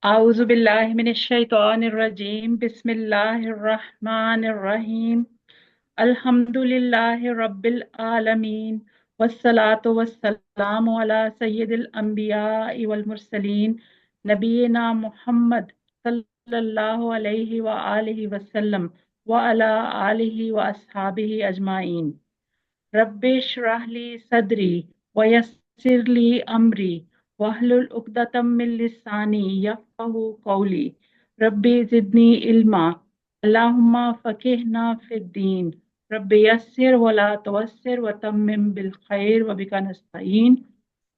أعوذ بالله من الشيطان الرجيم بسم الله الرحمن الرحيم الحمد لله رب العالمين والصلاة والسلام على سيد الأنبياء والمرسلين نبينا محمد صلى الله عليه وآله وسلم وعلى آله وأصحابه أجمعين رب اشرح لي صدری ویسر لی امری واحلل عقدۃ من لسانی یفقهوا قولی رب زدنی علما اللہم فقہنا فی الدین رب یسر ولا تعسر وتمم بالخیر وبک نستعین۔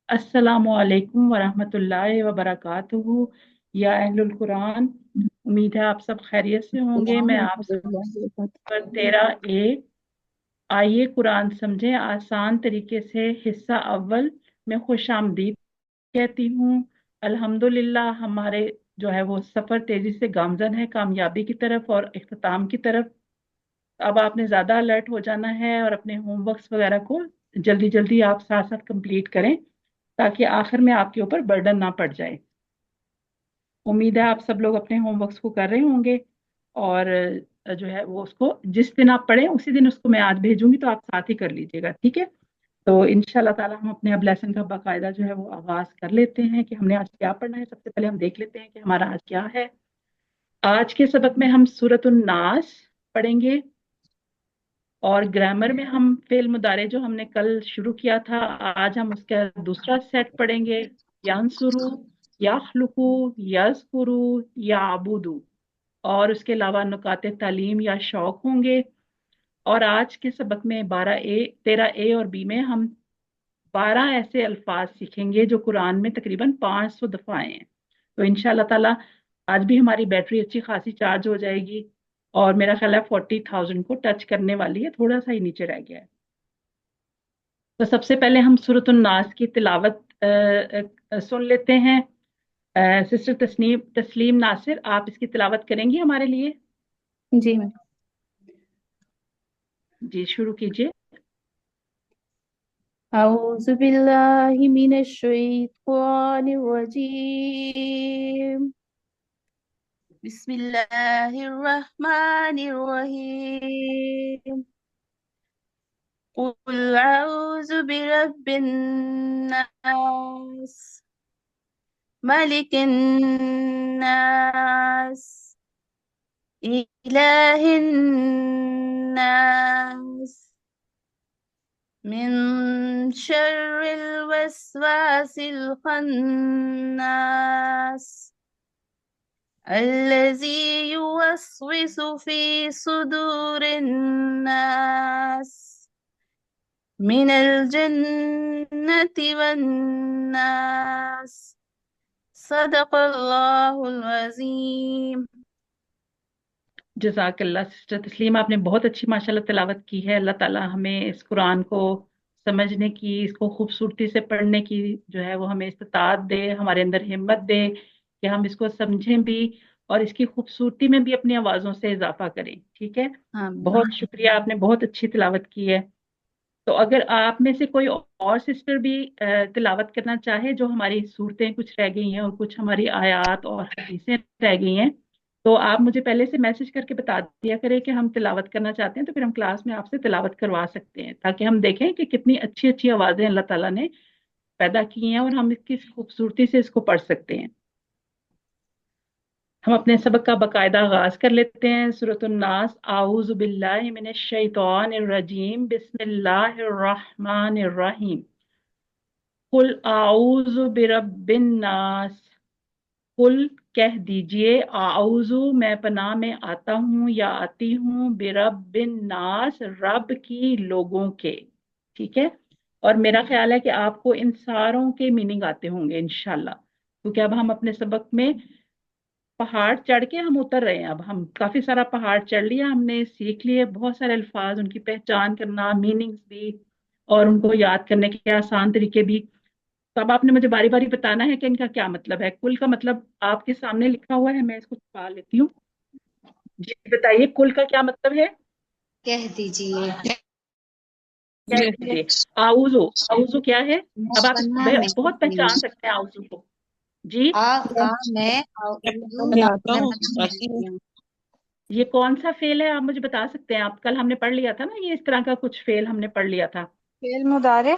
السلام علیکم ورحمۃ اللہ وبرکاتہ۔ یا اہل القرآن، امید ہے آپ سب خیریت سے ہوں گے۔ میں آپ ورحمۃ سب اللہ وبرکاتہ۔ پر 13A آئیے قرآن سمجھیں آسان طریقے سے حصہ اول میں خوش آمدید کہتی ہوں۔ الحمدللہ ہمارے جو ہے وہ سفر تیزی سے گامزن ہے کامیابی کی طرف اور اختتام کی طرف۔ اب آپ نے زیادہ الرٹ ہو جانا ہے اور اپنے ہوم ورکس وغیرہ کو جلدی جلدی آپ ساتھ ساتھ کمپلیٹ کریں تاکہ آخر میں آپ کے اوپر برڈن نہ پڑ جائے۔ امید ہے آپ سب لوگ اپنے ہوم ورکس کو کر رہے ہوں گے اور جو ہے وہ اس کو جس دن آپ پڑھیں اسی دن اس کو میں آج بھیجوں گی تو آپ ساتھ ہی کر لیجیے گا، ٹھیک ہے؟ تو انشاءاللہ تعالی ہم اپنے اب لیسن کا باقاعدہ جو ہے وہ آغاز کر لیتے ہیں کہ ہم نے آج کیا پڑھنا ہے۔ سب سے پہلے ہم دیکھ لیتے ہیں کہ ہمارا آج کیا ہے۔ آج کے سبق میں ہم سورۃ الناس پڑھیں گے اور گرامر میں ہم فعل مضارع جو ہم نے کل شروع کیا تھا آج ہم اس کا دوسرا سیٹ پڑھیں گے، ینصرو، یخلقو، یذکرو، یعبدو، اور اس کے علاوہ نکات تعلیم یا شوق ہوں گے۔ اور آج کے سبق میں 13A اور B میں ہم 12 ایسے الفاظ سیکھیں گے جو قرآن میں تقریباً 500 دفعہ آئے ہیں۔ تو انشاءاللہ تعالی آج بھی ہماری بیٹری اچھی خاصی چارج ہو جائے گی اور میرا خیال ہے 40,000 کو ٹچ کرنے والی ہے، تھوڑا سا ہی نیچے رہ گیا ہے۔ تو سب سے پہلے ہم سورۃ الناس کی تلاوت سن لیتے ہیں۔ سسٹر تسلیم ناصر، آپ اس کی تلاوت کریں گی ہمارے لیے؟ جی میں جی شروع کیجیے۔ اعوذ باللہ من الشیطان الرجیم، بسم اللہ الرحمن الرحیم، قل اعوذ برب الناس، ملک الناس، الہ الناس، من شر الوسواس الخناس، الذي يوسوس في صدور الناس، من الجنة والناس، صدق اللہ العظیم۔ جزاک اللہ سسٹر تسلیم، آپ نے بہت اچھی ماشاءاللہ تلاوت کی ہے۔ اللہ تعالیٰ ہمیں اس قرآن کو سمجھنے کی، اس کو خوبصورتی سے پڑھنے کی جو ہے وہ ہمیں استطاعت دے، ہمارے اندر ہمت دے کہ ہم اس کو سمجھیں بھی اور اس کی خوبصورتی میں بھی اپنی آوازوں سے اضافہ کریں، ٹھیک ہے؟ بہت شکریہ، آپ نے بہت اچھی تلاوت کی ہے۔ تو اگر آپ میں سے کوئی اور سسٹر بھی تلاوت کرنا چاہے جو ہماری صورتیں کچھ رہ گئی ہیں اور کچھ ہماری آیات اور حدیثیں رہ گئی ہیں تو آپ مجھے پہلے سے میسج کر کے بتا دیا کریں کہ ہم تلاوت کرنا چاہتے ہیں، تو پھر ہم کلاس میں آپ سے تلاوت کروا سکتے ہیں تاکہ ہم دیکھیں کہ کتنی اچھی اچھی آوازیں اللہ تعالیٰ نے پیدا کی ہیں اور ہم اس کی خوبصورتی سے اس کو پڑھ سکتے ہیں۔ ہم اپنے سبق کا باقاعدہ آغاز کر لیتے ہیں۔ سورۃ الناس، اعوذ باللہ من الشیطان الرجیم، بسم اللہ الرحمن الرحیم۔ قل اعوذ برب الناس، قل کہہ دیجئے، اعوذ میں پناہ میں آتا ہوں یا آتی ہوں، برب الناس رب کی لوگوں کے، ٹھیک ہے؟ اور میرا خیال ہے کہ آپ کو ان ساروں کے میننگ آتے ہوں گے انشاءاللہ، کیونکہ اب ہم اپنے سبق میں پہاڑ چڑھ کے ہم اتر رہے ہیں۔ اب ہم کافی سارا پہاڑ چڑھ لیا، ہم نے سیکھ لیے بہت سارے الفاظ، ان کی پہچان کرنا، میننگز بھی، اور ان کو یاد کرنے کے آسان طریقے بھی۔ تو اب آپ نے مجھے باری باری بتانا ہے کہ ان کا کیا مطلب ہے۔ کل کا مطلب آپ کے سامنے لکھا ہوا ہے، میں اس کو چھپا لیتی ہوں۔ جی بتائیے، کل کا کیا مطلب ہے؟ کہہ دیجیے، کہہ دیجیے۔ آؤزو، آؤزو کیا ہے؟ اب میں آپ اس کو پناہ میں بہت آتی ہوں۔ پہچان سکتے ہیں آؤزو کو۔ जी मैं मैं आता हूँ आती हूँ। ये कौन सा फेल है, आप मुझे बता सकते हैं? आप कल हमने पढ़ लिया था ना, ये इस तरह का कुछ फेल हमने पढ़ लिया था। फेल मुदारे।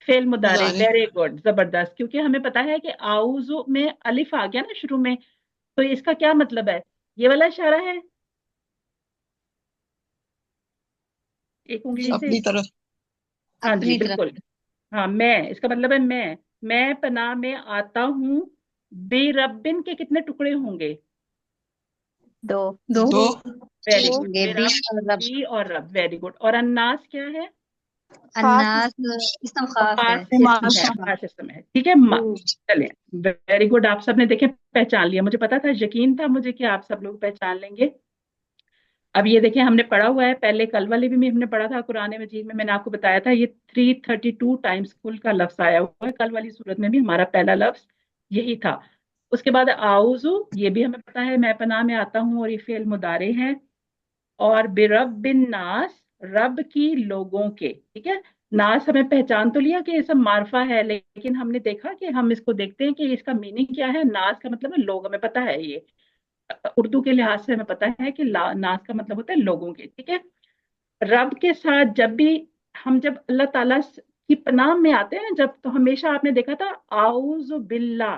फेल मुदारे, मुजारे। वेरी गुड, जबरदस्त। क्योंकि हमें पता है कि आउज़ु में अलिफ आ गया ना शुरू में, तो इसका क्या मतलब है? ये वाला इशारा है एक उंगली से। अपनी तरफ। हाँ जी अपनी तरफ। बिल्कुल। हाँ, मैं, इसका मतलब है मैं पनाह में आता हूँ। बेरब्बिन के कितने टुकड़े होंगे? दो। दो। वेरी गुड, होंगे बी बेरब, और रब। बी और रब, वेरी गुड। और अन्नास क्या है? अन्नास इसम खास है, खास इसम इसम है, खास। खास इसम है, ठीक है। चलिए, वेरी गुड, आप सबने देखे पहचान लिया। मुझे पता था, यकीन था मुझे कि आप सब लोग पहचान लेंगे। अब ये देखिए, हमने पढ़ा हुआ है पहले, कल वाले भी में हमने पढ़ा था कुरान मजीद में, मैंने आपको बताया था ये 332 टाइम्स कुल का लफ्ज आया हुआ है। कल वाली सूरत में भी हमारा पहला लफ्ज यही था। उसके बाद आउजू, ये भी हमें पता है, मैं पनाह में आता हूँ, और ये फेल मुदारे है। और बिरब बिन नास, रब की लोगों के, ठीक है। नास हमें पहचान तो लिया कि ये सब मार्फा है, लेकिन हमने देखा कि हम इसको देखते हैं कि इसका मीनिंग क्या है। नास का मतलब है लोग, हमें पता है ये, उर्दू के लिहाज से हमें पता है कि नास का मतलब होता है लोगों के, ठीक है। रब के साथ जब भी हम, जब अल्लाह ताला की पनाह में आते हैं जब, तो हमेशा आपने देखा था आउज़ बिल्ला,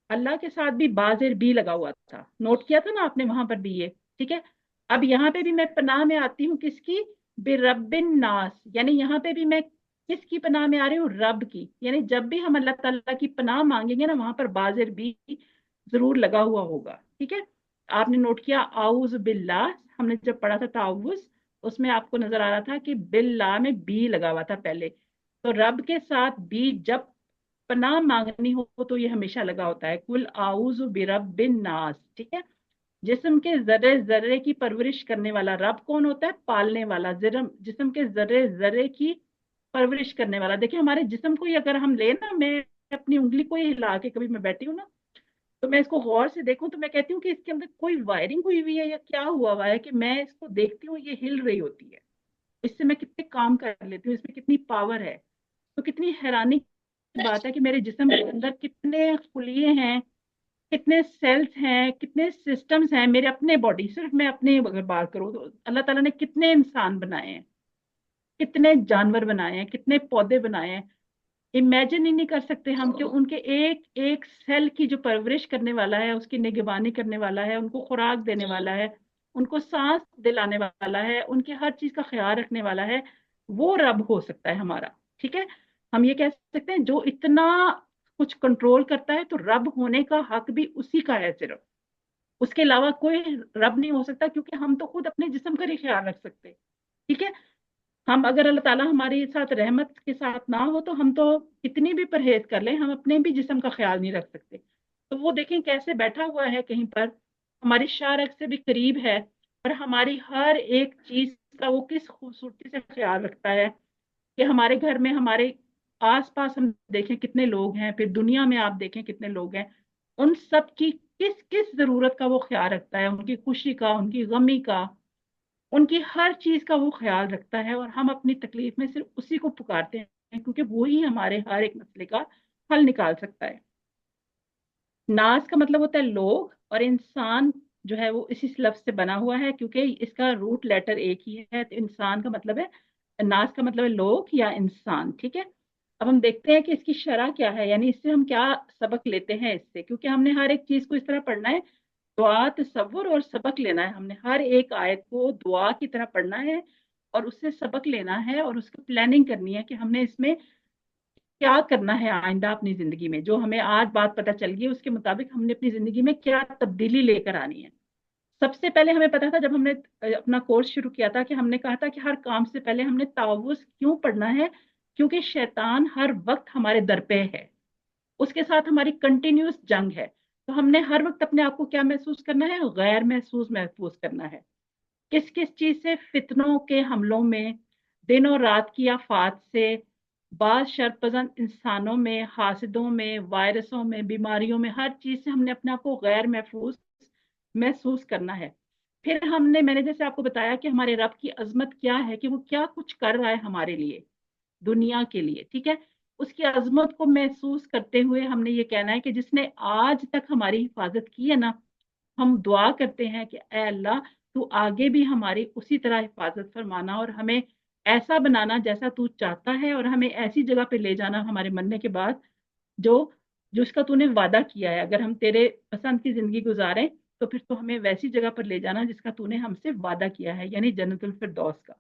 अल्लाह के साथ भी बाजिर बी लगा हुआ था, नोट किया था ना आपने वहां पर भी ये, ठीक है। अब यहाँ पे भी मैं पनाह में आती हूँ किसकी? बिरब्बिन नास, यानी यहाँ पे भी मैं किसकी पनाह में आ रही हूँ? रब की। यानी जब भी हम अल्लाह ताला की पनाह मांगेंगे ना, वहां पर बाजिर बी जरूर लगा हुआ होगा, ठीक है। आपने नोट किया आउज बिल्ला, हमने जब पढ़ा था ताउज, उसमें आपको नजर आ रहा था कि बिल्ला में बी लगा हुआ था पहले। तो रब के साथ बी जब पनाह मांगनी हो तो ये हमेशा लगा होता है, कुल आउज बिरब्बिन नास, ठीक है। जिस्म के जर्रे जर्रे की परवरिश करने वाला रब कौन होता है? पालने वाला। जिस्म के जर्रे जर्रे की परवरिश करने वाला। देखिए, हमारे जिस्म को ही अगर हम ले ना, मैं अपनी उंगली को ही हिला के, कभी मैं बैठी हूँ ना, तो मैं इसको गौर से देखूं तो मैं कहती हूँ कि इसके अंदर कोई वायरिंग हुई हुई है या क्या हुआ हुआ है, कि मैं इसको देखती हूँ ये हिल रही होती है। इससे मैं कितने काम कर लेती हूँ, इसमें कितनी पावर है। तो कितनी हैरानी की बात है कि मेरे जिस्म के अंदर कितने खुलिये हैं, कितने सेल्स हैं, कितने सिस्टम्स हैं। मेरे अपने बॉडी, सिर्फ मैं अपने अगर बात करूँ तो अल्लाह ताला ने कितने इंसान बनाए हैं, कितने जानवर बनाए हैं, कितने पौधे बनाए हैं। इमेजिन ही नहीं कर सकते हम कि उनके एक एक सेल की जो परवरिश करने वाला है, उसकी निगरानी करने वाला है, उनको खुराक देने वाला है, उनको सांस दिलाने वाला है, उनकी हर चीज का ख्याल रखने वाला है, वो रब हो सकता है हमारा, ठीक है। हम ये कह सकते हैं जो इतना कुछ कंट्रोल करता है, तो रब होने का हक भी उसी का है सिर्फ, उसके अलावा कोई रब नहीं हो सकता। क्योंकि हम तो खुद अपने जिस्म का ही ख्याल रख सकते, ठीक है। हम अगर अल्लाह ताला हमारे साथ रहमत के साथ ना हो, तो हम तो कितनी भी परहेज कर लें, हम अपने भी जिस्म का ख्याल नहीं रख सकते। तो वो देखें कैसे बैठा हुआ है कहीं पर, हमारी शारक से भी करीब है, और हमारी हर एक चीज का वो किस खूबसूरती से ख्याल रखता है। कि हमारे घर में, हमारे आस पास हम देखें कितने लोग हैं, फिर दुनिया में आप देखें कितने लोग हैं, उन सब की किस किस जरूरत का वो ख्याल रखता है, उनकी खुशी का, उनकी गमी का, उनकी हर चीज का वो ख्याल रखता है। और हम अपनी तकलीफ में सिर्फ उसी को पुकारते हैं, क्योंकि वो ही हमारे हर एक मसले का हल निकाल सकता है। नास का मतलब होता है लोग, और इंसान जो है वो इसी लफ्ज से बना हुआ है, क्योंकि इसका रूट लेटर एक ही है। तो इंसान का मतलब है, नास का मतलब है लोग या इंसान, ठीक है। अब हम देखते हैं कि इसकी शरह क्या है, यानी इससे हम क्या सबक लेते हैं इससे, क्योंकि हमने हर एक चीज को इस तरह पढ़ना है, दुआ, तसव्वुर और सबक लेना है। हमने हर एक आयत को दुआ की तरह पढ़ना है, और उससे सबक लेना है, और उसकी प्लानिंग करनी है कि हमने इसमें क्या करना है आइंदा अपनी जिंदगी में। जो हमें आज बात पता चल गई, उसके मुताबिक हमने अपनी जिंदगी में क्या तब्दीली लेकर आनी है। सबसे पहले हमें पता था, जब हमने अपना कोर्स शुरू किया था, कि हमने कहा था कि हर काम से पहले हमने तावुज़ क्यों पढ़ना है? क्योंकि शैतान हर वक्त हमारे दर पे है, उसके साथ हमारी कंटिन्यूस जंग है। तो हमने हर वक्त अपने आप को क्या महसूस करना है? गैर महसूस करना है। किस किस चीज से? फितनों के हमलों में, दिन और रात की आफात से, बाज शरपसंद इंसानों में, हासिदों में, वायरसों में, बीमारियों में, हर चीज से हमने अपने आप को गैर महफूज महसूस करना है। फिर मैंने जैसे आपको बताया कि हमारे रब की अजमत क्या है, कि वो क्या कुछ कर रहा है हमारे लिए, दुनिया के लिए, ठीक है। اس کی عظمت کو محسوس کرتے ہوئے ہم نے یہ کہنا ہے کہ جس نے آج تک ہماری حفاظت کی ہے نا، ہم دعا کرتے ہیں کہ اے اللہ تو آگے بھی ہماری اسی طرح حفاظت فرمانا اور ہمیں ایسا بنانا جیسا تو چاہتا ہے، اور ہمیں ایسی جگہ پہ لے جانا ہمارے مرنے کے بعد جو جو اس کا تو نے وعدہ کیا ہے۔ اگر ہم تیرے پسند کی زندگی گزاریں تو پھر تو ہمیں ویسی جگہ پر لے جانا جس کا تو نے ہم سے وعدہ کیا ہے، یعنی جنت الفردوس کا۔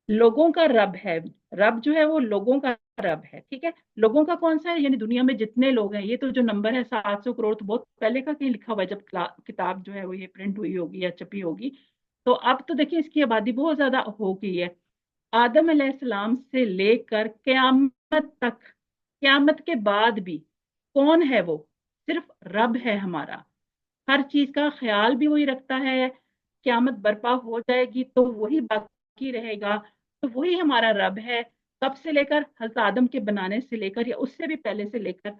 لوگوں کا رب ہے، رب جو ہے وہ لوگوں کا رب ہے، ٹھیک ہے۔ لوگوں کا کون سا ہے؟ یعنی دنیا میں جتنے لوگ ہیں، یہ تو جو نمبر ہے 700 کروڑ تو بہت پہلے کا کہیں لکھا ہوا ہے، جب کتاب جو ہے وہ یہ پرنٹ ہوئی ہوگی یا چھپی ہوگی، تو اب تو دیکھیں اس کی آبادی بہت زیادہ ہو گئی ہے۔ آدم علیہ السلام سے لے کر قیامت تک، قیامت کے بعد بھی کون ہے وہ؟ صرف رب ہے ہمارا۔ ہر چیز کا خیال بھی وہی رکھتا ہے، قیامت برپا ہو جائے گی تو وہی باقی رہے گا، تو وہی ہمارا رب ہے۔ کب سے لے کر حضرت آدم کے بنانے سے لے کر یا اس سے بھی پہلے سے لے کر،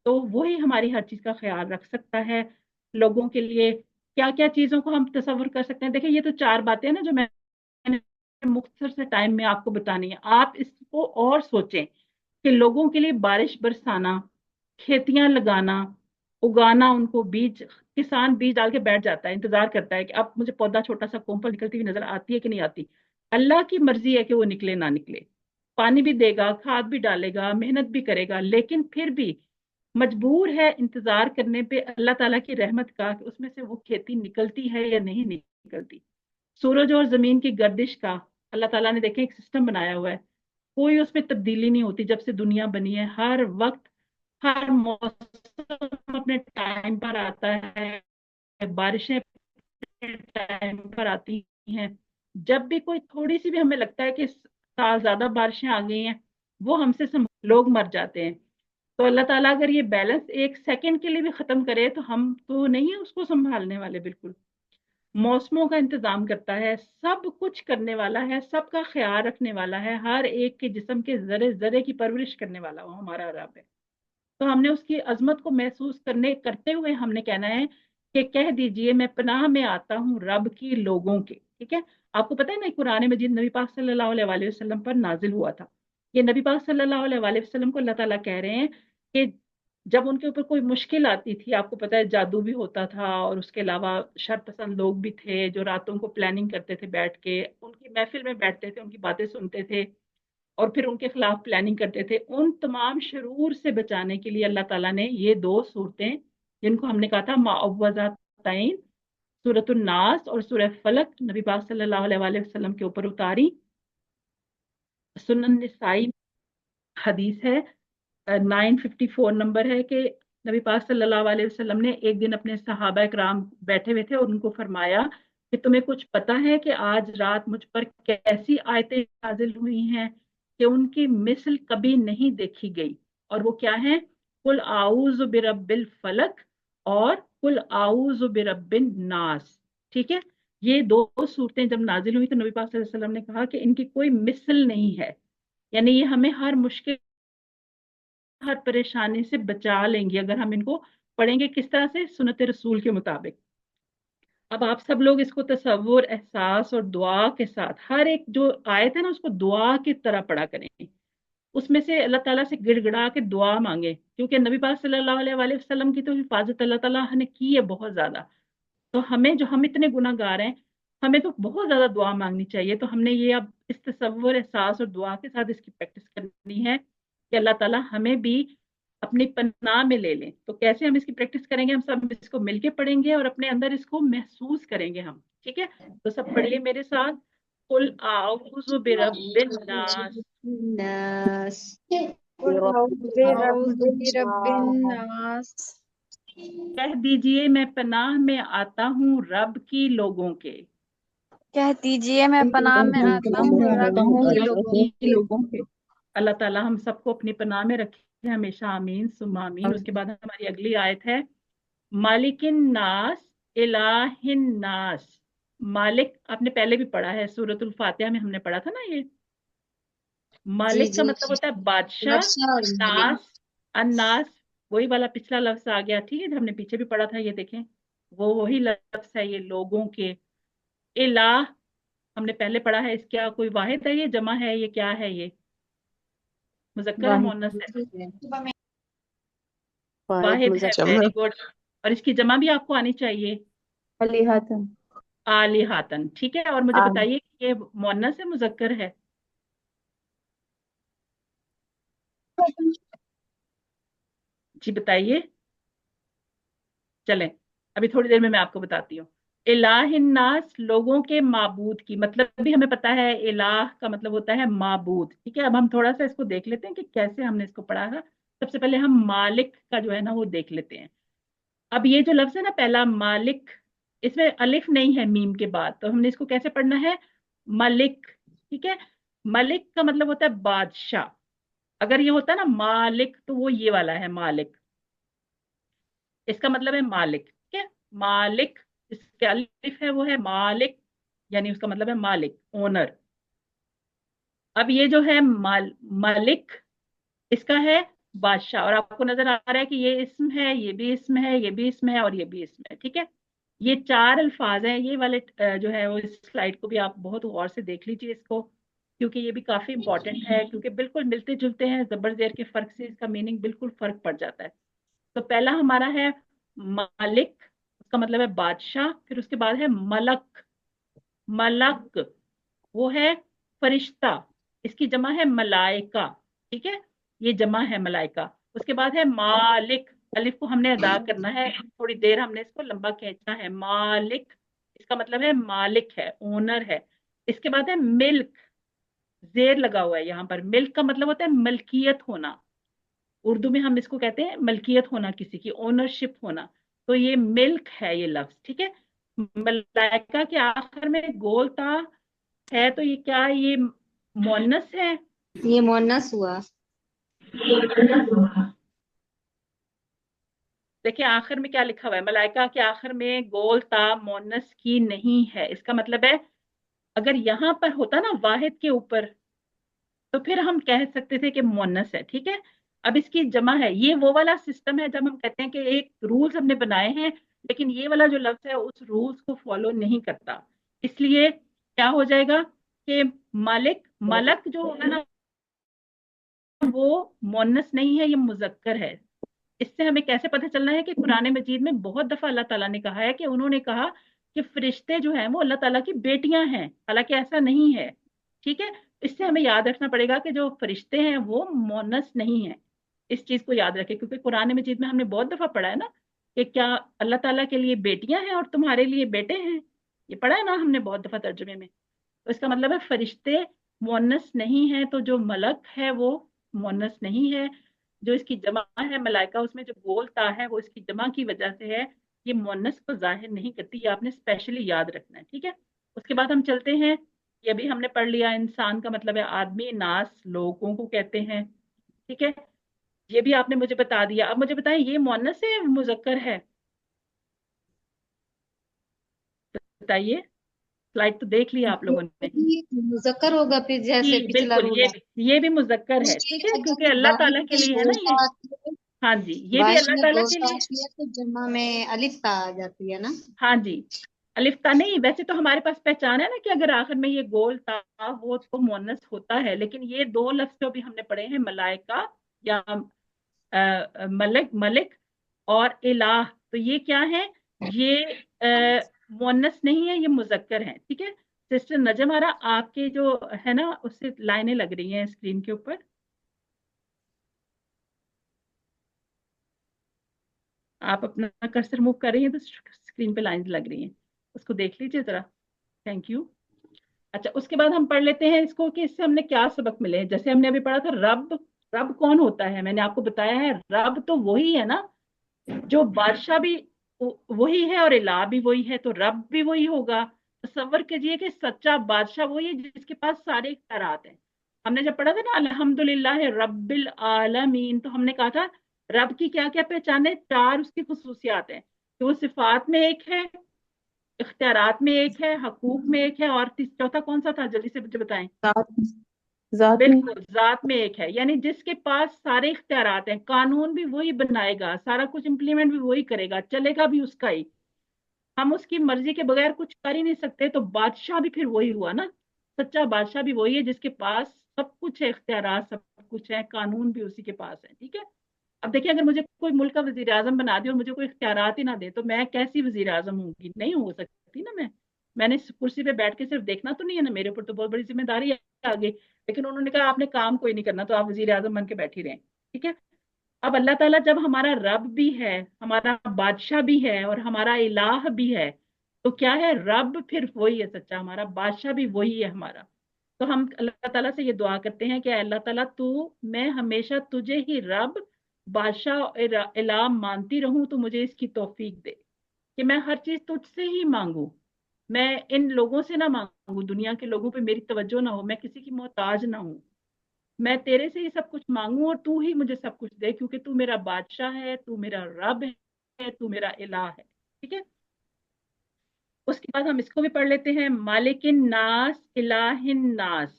تو وہی ہماری ہر چیز کا خیال رکھ سکتا ہے۔ لوگوں کے لیے کیا کیا چیزوں کو ہم تصور کر سکتے ہیں؟ دیکھیں یہ تو 4 باتیں ہیں نا جو میں نے مختصر سے ٹائم میں آپ کو بتانی ہے۔ آپ اس کو اور سوچیں کہ لوگوں کے لیے بارش برسانا، کھیتیاں لگانا، اگانا، ان کو بیج، کسان بیج ڈال کے بیٹھ جاتا ہے، انتظار کرتا ہے کہ اب مجھے پودا چھوٹا سا کومپل نکلتی ہوئی نظر آتی ہے کہ نہیں آتی۔ اللہ کی مرضی ہے کہ وہ نکلے نہ نکلے، پانی بھی دے گا، کھاد بھی ڈالے گا، محنت بھی کرے گا، لیکن پھر بھی مجبور ہے انتظار کرنے پہ اللہ تعالیٰ کی رحمت کا کہ اس میں سے وہ کھیتی نکلتی ہے یا نہیں نکلتی۔ سورج اور زمین کی گردش کا اللہ تعالیٰ نے دیکھیں ایک سسٹم بنایا ہوا ہے، کوئی اس میں تبدیلی نہیں ہوتی۔ جب سے دنیا بنی ہے ہر وقت ہر موسم اپنے ٹائم پر آتا ہے، بارشیں ٹائم پر آتی ہیں۔ جب بھی کوئی تھوڑی سی بھی ہمیں لگتا ہے کہ اس سال زیادہ بارشیں آ گئی ہیں، وہ ہم سے لوگ مر جاتے ہیں۔ تو اللہ تعالیٰ اگر یہ بیلنس ایک سیکنڈ کے لیے بھی ختم کرے تو ہم تو نہیں ہیں اس کو سنبھالنے والے بالکل۔ موسموں کا انتظام کرتا ہے، سب کچھ کرنے والا ہے، سب کا خیال رکھنے والا ہے، ہر ایک کے جسم کے ذرے ذرے کی پرورش کرنے والا وہ ہمارا رب ہے۔ تو ہم نے اس کی عظمت کو محسوس کرتے ہوئے ہم نے کہنا ہے کہ کہہ دیجئے میں پناہ میں آتا ہوں رب کی لوگوں کے، ٹھیک ہے۔ آپ کو پتہ ہے نا قرآن مجید نبی پاک صلی اللہ علیہ وآلہ وسلم پر نازل ہوا تھا۔ یہ نبی پاک صلی اللہ علیہ وآلہ وسلم کو اللہ تعالیٰ کہہ رہے ہیں کہ جب ان کے اوپر کوئی مشکل آتی تھی، آپ کو پتہ ہے جادو بھی ہوتا تھا اور اس کے علاوہ شر پسند لوگ بھی تھے جو راتوں کو پلاننگ کرتے تھے، بیٹھ کے ان کی محفل میں بیٹھتے تھے، ان کی باتیں سنتے تھے اور پھر ان کے خلاف پلاننگ کرتے تھے۔ ان تمام شرور سے بچانے کے لیے اللہ تعالیٰ نے یہ 2 صورتیں جن کو ہم نے کہا تھا معوذتین، سورۃ الناس اور سورہ فلق، نبی پاک صلی اللہ علیہ وآلہ وسلم کے اوپر اتاری۔ سنن نسائی حدیث ہے 954 نمبر ہے کہ نبی پاک صلی اللہ علیہ وسلم نے ایک دن اپنے صحابہ کرام بیٹھے ہوئے تھے اور ان کو فرمایا کہ تمہیں کچھ پتا ہے کہ آج رات مجھ پر کیسی آیتیں نازل ہوئی ہیں کہ ان کی مثل کبھی نہیں دیکھی گئی، اور وہ کیا ہیں؟ قل اعوذ برب الفلق اور قل اعوذ برب الناس، ٹھیک ہے۔ یہ 2 صورتیں جب نازل ہوئی تو نبی پاک صلی اللہ علیہ وسلم نے کہا کہ ان کی کوئی مثل نہیں ہے، یعنی یہ ہمیں ہر مشکل ہر پریشانی سے بچا لیں گے اگر ہم ان کو پڑھیں گے۔ کس طرح سے؟ سنت رسول کے مطابق۔ اب آپ سب لوگ اس کو تصور، احساس اور دعا کے ساتھ ہر ایک جو آیت ہے نا اس کو دعا کی طرح پڑھا کریں، اس میں سے اللہ تعالیٰ سے گڑ گڑا کے دعا مانگے، کیونکہ نبی پاک صلی اللہ علیہ وآلہ وسلم کی تو حفاظت اللہ تعالیٰ نے کی ہے بہت زیادہ، تو ہمیں جو ہم اتنے گناہ گار ہیں ہمیں تو بہت زیادہ دعا مانگنی چاہیے۔ تو ہم نے یہ اب اس تصور، احساس اور دعا کے ساتھ اس کی پریکٹس کرنی ہے کہ اللہ تعالیٰ ہمیں بھی اپنی پناہ میں لے لیں۔ تو کیسے ہم اس کی پریکٹس کریں گے؟ ہم سب اس کو مل کے پڑھیں گے اور اپنے اندر اس کو محسوس کریں گے ہم، ٹھیک ہے۔ تو سب پڑھیے میرے ساتھ، قل اعوذ برب الناس، الناس قل اعوذ برب أعوذ برب الناس کہہ دیجئے میں پناہ میں آتا ہوں رب کی لوگوں کے، کہہ دیجئے میں پناہ میں آتا ہوں رب کی لوگوں کی لوگوں کے۔ اللہ تعالیٰ ہم سب کو اپنی پناہ میں رکھے ہمیشہ، آمین ثم آمین۔ اس کے بعد ہماری اگلی آیت ہے مالک الناس الہ الناس۔ مالک آپ نے پہلے بھی پڑھا ہے، سورۃ الفاتحہ میں ہم نے پڑھا تھا نا یہ۔ جی مالک کا جی مطلب ہوتا ہے بادشاہ، بادشاہ اور مالک ناس، الناس وہی والا پچھلا لفظ آ گیا، ٹھیک ہے، جو ہم نے پیچھے بھی پڑھا تھا، یہ دیکھیں وہ وہی لفظ ہے، یہ لوگوں کے۔ الہ ہم نے پہلے پڑھا ہے، اس کیا کوئی واحد ہے، یہ جمع ہے، یہ کیا ہے؟ یہ मुज़क्कर है मुअन्नस है? वाहिद वाहिद है, मुज़क्कर। Very good. और इसकी जमा भी आपको आनी चाहिए, आलिहातन। आलिहातन, ठीक है। और मुझे बताइए कि ये मुअन्नस है मुज़क्कर है? जी बताइए। चलें, अभी थोड़ी देर में मैं आपको बताती हूँ। इलाहिन्नास, लोगों के माबूद की, मतलब भी हमें पता है इलाह का मतलब होता है माबूद, ठीक है। अब हम थोड़ा सा इसको देख लेते हैं कि कैसे हमने इसको पढ़ा था। सबसे पहले हम मालिक का जो है ना वो देख लेते हैं। अब ये जो लफ्ज है ना पहला मालिक, इसमें अलिफ नहीं है मीम के बाद, तो हमने इसको कैसे पढ़ना है? मलिक, ठीक है। मलिक का मतलब होता है बादशाह। अगर ये होता है ना मालिक, तो वो ये वाला है मालिक, इसका मतलब है मालिक, ठीक है। मालिक, इसके अलिफ है वो है मालिक, यानी उसका मतलब है मालिक, ओनर। अब ये जो है मालिक, इसका है बादशाह। और आपको नजर आ रहा है कि ये इसम है, ये भी इसम है, ये भी इसम है और ये भी इसम है, ठीक है। ये चार अल्फाज हैं। ये वाले जो है वो इस स्लाइड को भी आप बहुत गौर से देख लीजिए इसको, क्योंकि ये भी काफी इंपॉर्टेंट है, क्योंकि बिल्कुल मिलते जुलते हैं, जबर जेर के फर्क से इसका मीनिंग बिल्कुल फर्क पड़ जाता है। तो पहला हमारा है मालिक, उसका मतलब है बादशाह। फिर उसके बाद है मलक, मलक वो है फरिश्ता, इसकी जमा है मलाइका, ठीक है। ये जमा है मलाइका। उसके बाद है मालिक, अलिफ को हमने अदा करना है, थोड़ी देर हमने इसको लंबा खींचना है। मालिक, इसका मतलब है मालिक है, ओनर है। इसके बाद है मिल्क, जेर लगा हुआ है यहाँ पर। मिल्क का मतलब होता है मलकियत होना, उर्दू में हम इसको कहते हैं मलकियत होना, किसी की ओनरशिप होना। तो ये मिल्क है ये लफ्ज, ठीक है। मलाइका के आखिर में गोल ता है, तो ये क्या है? ये मोनस है। ये मुअन्नस हुआ। देखिए आखिर में क्या लिखा हुआ है, मलाइका के आखिर में गोल ता मोनस की नहीं है। इसका मतलब है अगर यहाँ पर होता ना वाहिद के ऊपर, तो फिर हम कह सकते थे कि मोनस है, ठीक है। अब इसकी जमा है। ये वो वाला सिस्टम है जब हम कहते हैं कि एक रूल्स हमने बनाए हैं, लेकिन ये वाला जो लफ्ज है उस रूल्स को फॉलो नहीं करता। इसलिए क्या हो जाएगा कि मालिक, मलक जो होगा ना वो मोनस नहीं है, ये मुजक्कर है। इससे हमें कैसे पता चलना है कि कुरान मजीद में बहुत दफा अल्लाह ताला ने कहा है कि उन्होंने कहा कि फरिश्ते जो हैं वो अल्लाह ताला की बेटियां हैं, हालांकि ऐसा नहीं है, ठीक है। इससे हमें याद रखना पड़ेगा कि जो फरिश्ते हैं वो मोनस नहीं है। इस चीज को याद रखें, क्योंकि कुरान मजीद में हमने बहुत दफा पढ़ा है ना कि क्या अल्लाह ताला के लिए बेटियां हैं और तुम्हारे लिए बेटे हैं। ये पढ़ा है ना हमने बहुत दफा तर्जुमे में। तो इसका मतलब है फरिश्ते मोनस नहीं है, तो जो मलक है वो मोनस नहीं है। जो इसकी जमा है मलाइका, उसमें जो बोलता है वो इसकी जमा की वजह से है, ये मोनस को जाहिर नहीं करती। ये आपने स्पेशली याद रखना है, ठीक है। उसके बाद हम चलते हैं, ये भी हमने पढ़ लिया, इंसान का मतलब है आदमी, नास लोगों को कहते हैं, ठीक है। ये भी आपने मुझे बता दिया। अब मुझे बताएं ये मोनस है मुजक्कर है? बताइए, स्लाइड तो देख लिया आप लोगों ने। मुज़क्कर होगा फिर, जैसे जी पिछला बिल्कुल, रूल है। ये भी मुजक्कर है, ठीक है, क्योंकि अल्लाह ताला के लिए है ना ये। हाँ जी, ये भी बारिश अल्लाह में ताला के गोश्त लिए। आती है तो जमा में अलिफ ता आ जाती है ना। हाँ जी, अलिफ्ता नहीं, वैसे तो हमारे पास पहचान है ना कि अगर आखिर में ये गोल था वो तो मुअन्नस होता है, लेकिन ये दो लफ्ज जो भी हमने पढ़े हैं मलाइका या मलिक, मलिक और इलाह, तो ये क्या है? ये मुअन्नस नहीं है, ये मुजक्कर है, ठीक है। सिस्टर नजम आरा, आपके जो है ना उससे लाइनें लग रही हैं स्क्रीन के ऊपर, आप अपना कर्सर मूव कर रही हैं तो स्क्रीन पे लाइन लग रही हैं, उसको देख लीजिए जरा। Thank you. अच्छा, उसके बाद हम पढ़ लेते हैं इसको कि इससे हमने क्या सबक मिले हैं। जैसे हमने अभी पढ़ा था रब, रब कौन होता है? मैंने आपको बताया है रब तो वही है ना जो बादशाह भी वही है और इलाह भी वही है, तो रब भी वही होगा। तसव्वुर कीजिए कि सच्चा बादशाह वही है जिसके पास सारे इख्तियारात हैं। हमने जब पढ़ा था ना अल्हम्दुलिल्लाह रब्बिल आलमीन, तो हमने कहा था रब की क्या क्या पहचान है, चार उसकी खुसूसियात हैं कि वो सिफात में एक है, इख्तियारात में एक है, हकूक में एक है, और चौथा कौन सा था जल्दी से मुझे बताएं। जात जात में। बिल्कुल, जात में एक है, यानी जिसके पास सारे इख्तियारात हैं, कानून भी वही बनाएगा, सारा कुछ इम्प्लीमेंट भी वही करेगा, चलेगा भी उसका ही, हम उसकी मर्जी के बगैर कुछ कर ही नहीं सकते। तो बादशाह भी फिर वही हुआ ना, सच्चा बादशाह भी वही है जिसके पास सब कुछ है, इख्तियारात सब कुछ है, कानून भी उसी के पास है, ठीक है। अब देखिए, अगर मुझे कोई मुल्क का वजीर आजम बना दे और मुझे कोई इख्तियारात ही ना दे, तो मैं कैसी वजीर आजम होंगी? नहीं हो सकती ना। मैंने इस कुर्सी पे बैठ के सिर्फ देखना तो नहीं है ना, मेरे ऊपर तो बहुत बड़ी जिम्मेदारी आ गई। लेकिन उन्होंने कहा आपने काम कोई नहीं करना, तो आप वजीर आजम बन के बैठी रहें, ठीक है। अब अल्लाह ताला जब हमारा रब भी है, हमारा बादशाह भी है और हमारा इलाह भी है, तो क्या है, रब फिर वही है सच्चा, हमारा बादशाह भी वही है हमारा। तो हम अल्लाह ताला से ये दुआ करते हैं कि अल्लाह ताला तू, मैं हमेशा तुझे ही रब, बादशाह और इलाह मानती रहूं, तो मुझे इसकी तौफीक दे कि मैं हर चीज तुझसे ही मांगू। मैं इन लोगों से ना मांगू, दुनिया के लोगों पे मेरी तवज्जो ना हो, मैं किसी की मोहताज ना हूं। मैं तेरे से ही सब कुछ मांगू और तू ही मुझे सब कुछ दे, क्योंकि तू मेरा बादशाह है, तू मेरा रब है, तू मेरा इलाह है, ठीक है। उसके बाद हम इसको भी पढ़ लेते हैं, मालिकिन नास इलाहिन नास,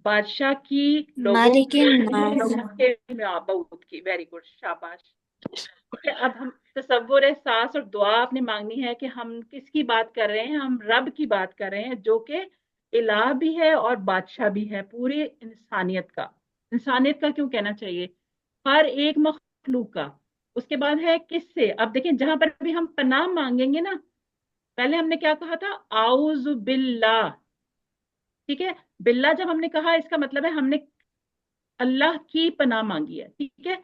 बादशाह की, लोगों मालिकिन की, नास। लोगों के माबूद की। वेरी गुड, शाबाश। ठीक है, अब हम तसव्वुर है सास और दुआ आपने मांगनी है कि हम किसकी बात कर रहे हैं, हम रब की बात कर रहे हैं, जो कि इलाह भी है और बादशाह भी है पूरी इंसानियत का। इंसानियत का क्यों कहना चाहिए, हर एक मखलूक का। उसके बाद है किससे, अब देखिए जहां पर भी हम पनाह मांगेंगे ना, पहले हमने क्या कहा था, आउज़ु बिल्लाह, ठीक है। बिल्ला जब हमने कहा, इसका मतलब है हमने अल्लाह की पनाह मांगी है, ठीक है।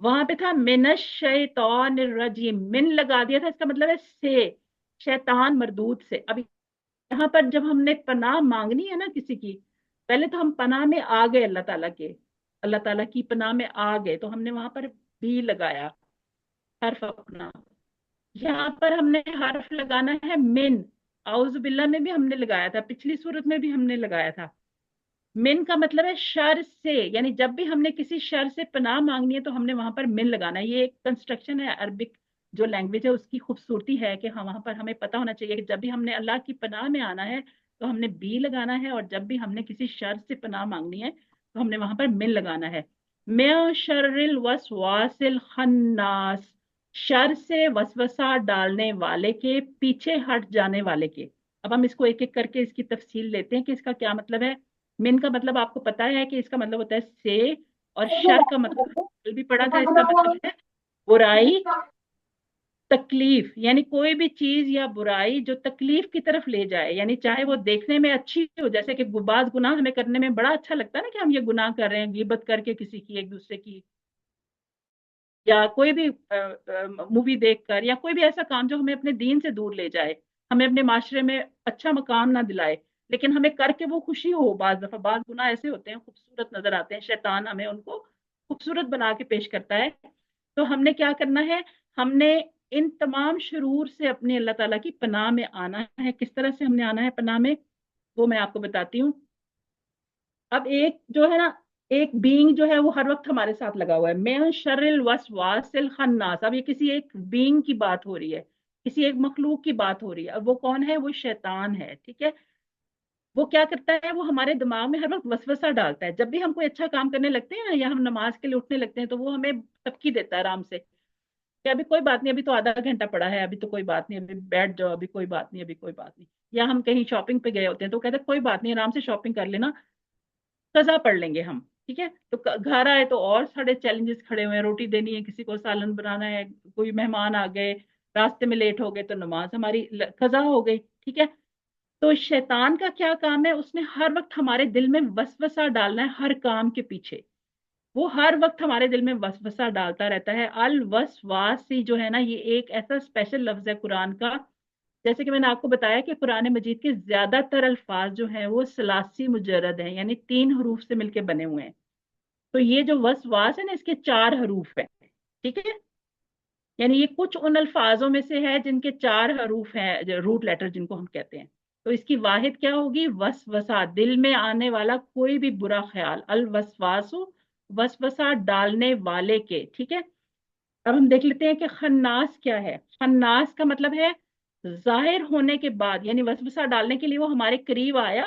वहां पे था मिनश शैतान रजीम, मिन लगा दिया था, इसका मतलब है से, शैतान मरदूद से। अब यहाँ पर जब हमने पनाह मांगनी है ना किसी की, पहले तो हम पनाह में आ गए अल्लाह ताला के, अल्लाह ताला की पनाह में आ गए, तो हमने वहां पर भी लगाया हर्फ अपना। यहाँ पर हमने हर्फ लगाना है मिन, आउज़ बिल्ला में भी हमने लगाया था, पिछली सूरत में भी हमने लगाया था। मिन का मतलब है शर से, यानी जब भी हमने किसी शर से पनाह मांगनी है तो हमने वहां पर मिन लगाना है। ये एक कंस्ट्रक्शन है, अरबिक जो लैंग्वेज है उसकी खूबसूरती है कि हाँ, वहां पर हमें पता होना चाहिए कि जब भी हमने अल्लाह की पनाह में आना है तो हमने बी लगाना है, और जब भी हमने किसी शर से पनाह मांगनी है तो हमने वहां पर मिन लगाना है। मैं शर्रिल वसवासिल खन्नास, शर से वसवसा डालने वाले के, पीछे हट जाने वाले के। अब हम इसको एक एक करके इसकी तफसील लेते हैं कि इसका क्या मतलब है। मिन का मतलब आपको पता है कि इसका मतलब होता है से, और शर का मतलब कल भी पढ़ा था, इसका मतलब है बुराई, तकलीफ, यानी कोई भी चीज या बुराई जो तकलीफ की तरफ ले जाए, यानी चाहे वो देखने में अच्छी हो, जैसे कि गुबाज गुनाह हमें करने में बड़ा अच्छा लगता है ना, कि हम ये गुनाह कर रहे हैं, गिबत करके किसी की, एक दूसरे की, या कोई भी मूवी देखकर, या कोई भी ऐसा काम जो हमें अपने दीन से दूर ले जाए, हमें अपने माशरे में अच्छा मकाम ना दिलाए, लेकिन हमें करके वो खुशी हो। बाज दफा बाज गुनाह ऐसे होते हैं, खूबसूरत नजर आते हैं, शैतान हमें उनको खूबसूरत बना के पेश करता है। तो हमने क्या करना है, हमने इन तमाम शुरूर से अपने अल्लाह ताला की पनाह में आना है। किस तरह से हमने आना है पनाह में, वो मैं आपको बताती हूँ। अब एक जो है ना, एक बीइंग जो है वो हर वक्त हमारे साथ लगा हुआ है, मैं शर्रिल वसवासिल खन्नास। अब ये किसी एक बीइंग की बात हो रही है, किसी एक मखलूक की बात हो रही है। अब वो कौन है, वो शैतान है, ठीक है। वो क्या करता है, वो हमारे दिमाग में हर वक्त वसवसा डालता है। जब भी हम कोई अच्छा काम करने लगते हैं ना, या हम नमाज के लिए उठने लगते हैं, तो वो हमें सबकी देता है आराम से, कि अभी कोई बात नहीं, अभी तो आधा घंटा पड़ा है, अभी तो कोई बात नहीं, अभी बैठ जाओ, अभी कोई बात नहीं, अभी कोई बात नहीं। या हम कहीं शॉपिंग पे गए होते हैं तो कहते हैं कोई बात नहीं, आराम से शॉपिंग कर लेना, कज़ा पढ़ लेंगे हम, ठीक है। तो घर आए तो और सारे चैलेंजेस खड़े हुए हैं, रोटी देनी है, किसी को सालन बनाना है, कोई मेहमान आ गए, रास्ते में लेट हो गए, तो नमाज हमारी कज़ा हो गई, ठीक है। तो शैतान का क्या काम है, उसने हर वक्त हमारे दिल में वसवसा डालना है, हर काम के पीछे वो हर वक्त हमारे दिल में वसवसा डालता रहता है। अल वसवासी जो है ना, ये एक ऐसा स्पेशल लफ्ज है कुरान का। जैसे कि मैंने आपको बताया कि कुरान मजीद के ज्यादातर अल्फाज जो हैं वो सलासी मुजर्रद हैं, यानी 3 हरूफ से मिलके बने हुए हैं। तो ये जो वसवास है ना, इसके 4 हरूफ हैं, ठीक है। यानी ये कुछ उन अल्फाजों में से है जिनके 4 हरूफ हैं, रूट लेटर जिनको हम कहते हैं। तो इसकी वाहिद क्या होगी, वसवसा, दिल में आने वाला कोई भी बुरा ख्याल, अल वसवासु, वसवसा डालने वाले के, ठीक है। अब हम देख लेते हैं कि खन्नास क्या है। खन्नास का मतलब है जाहिर होने के बाद, यानी वसवसा डालने के लिए वो हमारे करीब आया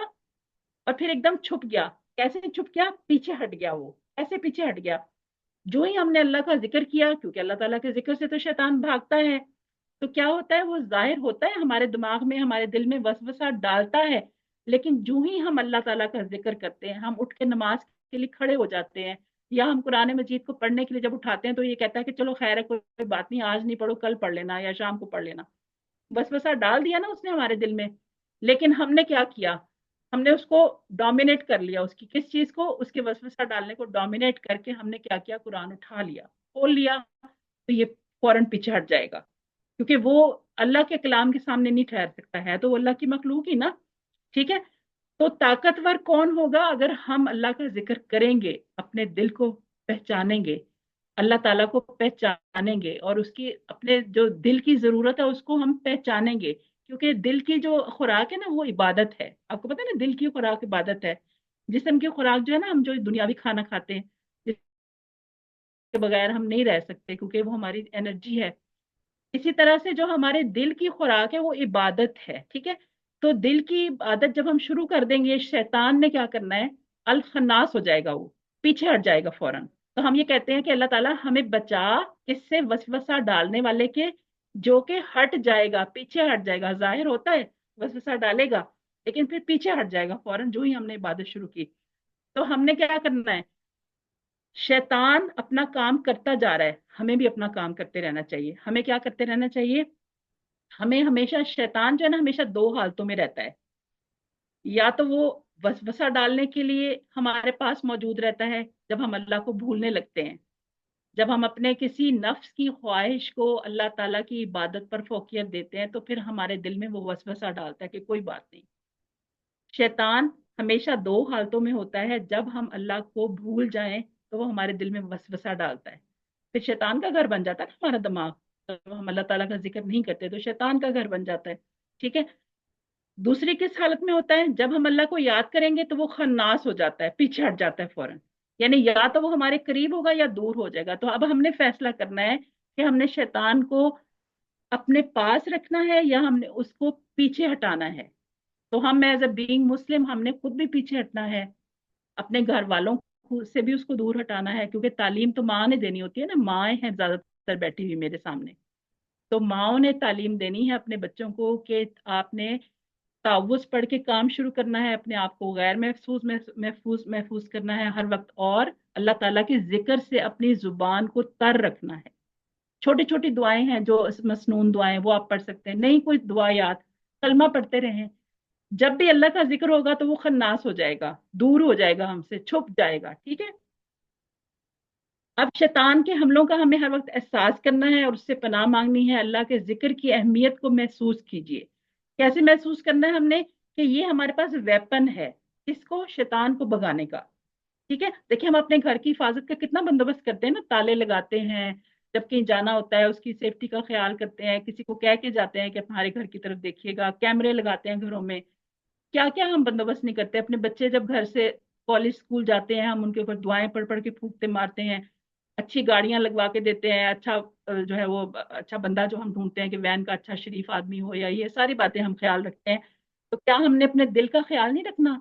और फिर एकदम छुप गया। कैसे छुप गया, पीछे हट गया। वो ऐसे पीछे हट गया, जो ही हमने अल्लाह का जिक्र किया, क्योंकि अल्लाह ताला के जिक्र से तो शैतान भागता है, तो क्या होता है, वो जाहिर होता है हमारे दिमाग में, हमारे दिल में वसवसा डालता है। लेकिन जो ही हम अल्लाह ताला का जिक्र करते हैं, हम उठ के नमाज के लिए खड़े हो जाते हैं, या हम कुरान मजीद को पढ़ने के लिए जब उठाते हैं तो ये कहता है कि चलो खैर है, कोई बात नहीं, आज नहीं पढ़ो, कल पढ़ लेना या शाम को पढ़ लेना। वसवसा डाल दिया ना उसने हमारे दिल में। लेकिन हमने क्या किया, हमने उसको डोमिनेट कर लिया, उसकी किस चीज को, उसके वसवसा डालने को डोमिनेट करके हमने क्या किया, कुरान उठा लिया, खोल लिया, तो ये फौरन पीछे हट जाएगा, क्योंकि वो अल्लाह के कलाम के सामने नहीं ठहर सकता है, तो वो अल्लाह की मखलूक ही ना। ठीक है। तो ताकतवर कौन होगा, अगर हम अल्लाह का जिक्र करेंगे, अपने दिल को पहचानेंगे, अल्लाह ताला को पहचानेंगे, और उसकी अपने जो दिल की जरूरत है उसको हम पहचानेंगे, क्योंकि दिल की जो खुराक है ना वो इबादत है। आपको पता है ना, दिल की खुराक इबादत है। जिस्म की खुराक जो है ना, हम जो दुनियावी खाना खाते हैं, जिसके बगैर हम नहीं रह सकते, क्योंकि वो हमारी एनर्जी है। इसी तरह से जो हमारे दिल की खुराक है वो इबादत है। ठीक है। तो दिल की आदत जब हम शुरू कर देंगे, शैतान ने क्या करना है, अल खन्नास हो जाएगा, वो पीछे हट जाएगा फौरन। तो हम ये कहते हैं कि अल्लाह ताला हमें बचा इससे, वसवसा डालने वाले के, जो कि हट जाएगा, पीछे हट जाएगा। जाहिर होता है वसवसा डालेगा, लेकिन फिर पीछे हट जाएगा फौरन जो ही हमने इबादत शुरू की। तो हमने क्या करना है, शैतान अपना काम करता जा रहा है, हमें भी अपना काम करते रहना चाहिए। हमें क्या करते रहना चाहिए, हमें हमेशा, शैतान जो है ना हमेशा दो हालतों में रहता है। या तो वो वसवसा डालने के लिए हमारे पास मौजूद रहता है जब हम अल्लाह को भूलने लगते हैं, जब हम अपने किसी नफ्स की ख्वाहिश को अल्लाह ताला की इबादत पर फोकियत देते हैं, तो फिर हमारे दिल में वो वसवसा डालता है कि कोई बात नहीं। शैतान हमेशा दो हालतों में होता है, जब हम अल्लाह को भूल जाएं तो वो हमारे दिल में वसवसा डालता है, फिर शैतान का घर बन जाता है ना हमारा दिमाग। जब हम अल्लाह ताला का जिक्र नहीं करते तो शैतान का घर बन जाता है। ठीक है। दूसरी किस हालत में होता है, जब हम अल्लाह को याद करेंगे तो वो खन्नास हो जाता है, पीछे हट जाता है फौरन। यानी या तो वो हमारे करीब होगा या दूर हो जाएगा। तो अब हमने फैसला करना है कि हमने शैतान को अपने पास रखना है या हमने उसको पीछे हटाना है। तो हम एज अ बीइंग मुस्लिम हमने खुद भी पीछे हटना है, अपने घर वालों से भी उसको दूर हटाना है, क्योंकि तालीम तो माँ ने देनी होती है ना, माएँ हैं ज्यादातर बैठी हुई मेरे सामने। तो माओ ने तालीम देनी है अपने बच्चों को कि आपने तावुज़ पढ़ के काम शुरू करना है, अपने आप को गैर महफूज महफूज महफूज करना है हर वक्त, और अल्लाह ताला के जिक्र से अपनी जुबान को तर रखना है। छोटी छोटी दुआएं हैं जो मसनून दुआएं, वो आप पढ़ सकते हैं। नहीं कोई दुआ याद, कलमा पढ़ते रहें। जब भी अल्लाह का जिक्र होगा तो वो खन्नास हो जाएगा, दूर हो जाएगा, हमसे छुप जाएगा। ठीक है। अब शैतान के हमलों का हमें हर वक्त एहसास करना है और उससे पनाह मांगनी है। अल्लाह के जिक्र की अहमियत को महसूस कीजिए। कैसे महसूस करना है हमने, कि ये हमारे पास वेपन है इसको, शैतान को भगाने का। ठीक है। देखिए हम अपने घर की हिफाजत का कितना बंदोबस्त करते हैं ना, ताले लगाते हैं, जब कहीं जाना होता है उसकी सेफ्टी का ख्याल करते हैं, किसी को कह के जाते हैं कि हमारे घर की तरफ देखिएगा, कैमरे लगाते हैं घरों में। क्या क्या हम बंदोबस्त नहीं करते। अपने बच्चे जब घर से कॉलेज स्कूल जाते हैं, हम उनके ऊपर दुआएं पढ़ पढ़ के फूंकते मारते हैं, अच्छी गाड़ियां लगवा के देते हैं, अच्छा जो है वो अच्छा बंदा जो हम ढूंढते हैं कि वैन का अच्छा शरीफ आदमी हो, या ये सारी बातें हम ख्याल रखते हैं। तो क्या हमने अपने दिल का ख्याल नहीं रखना,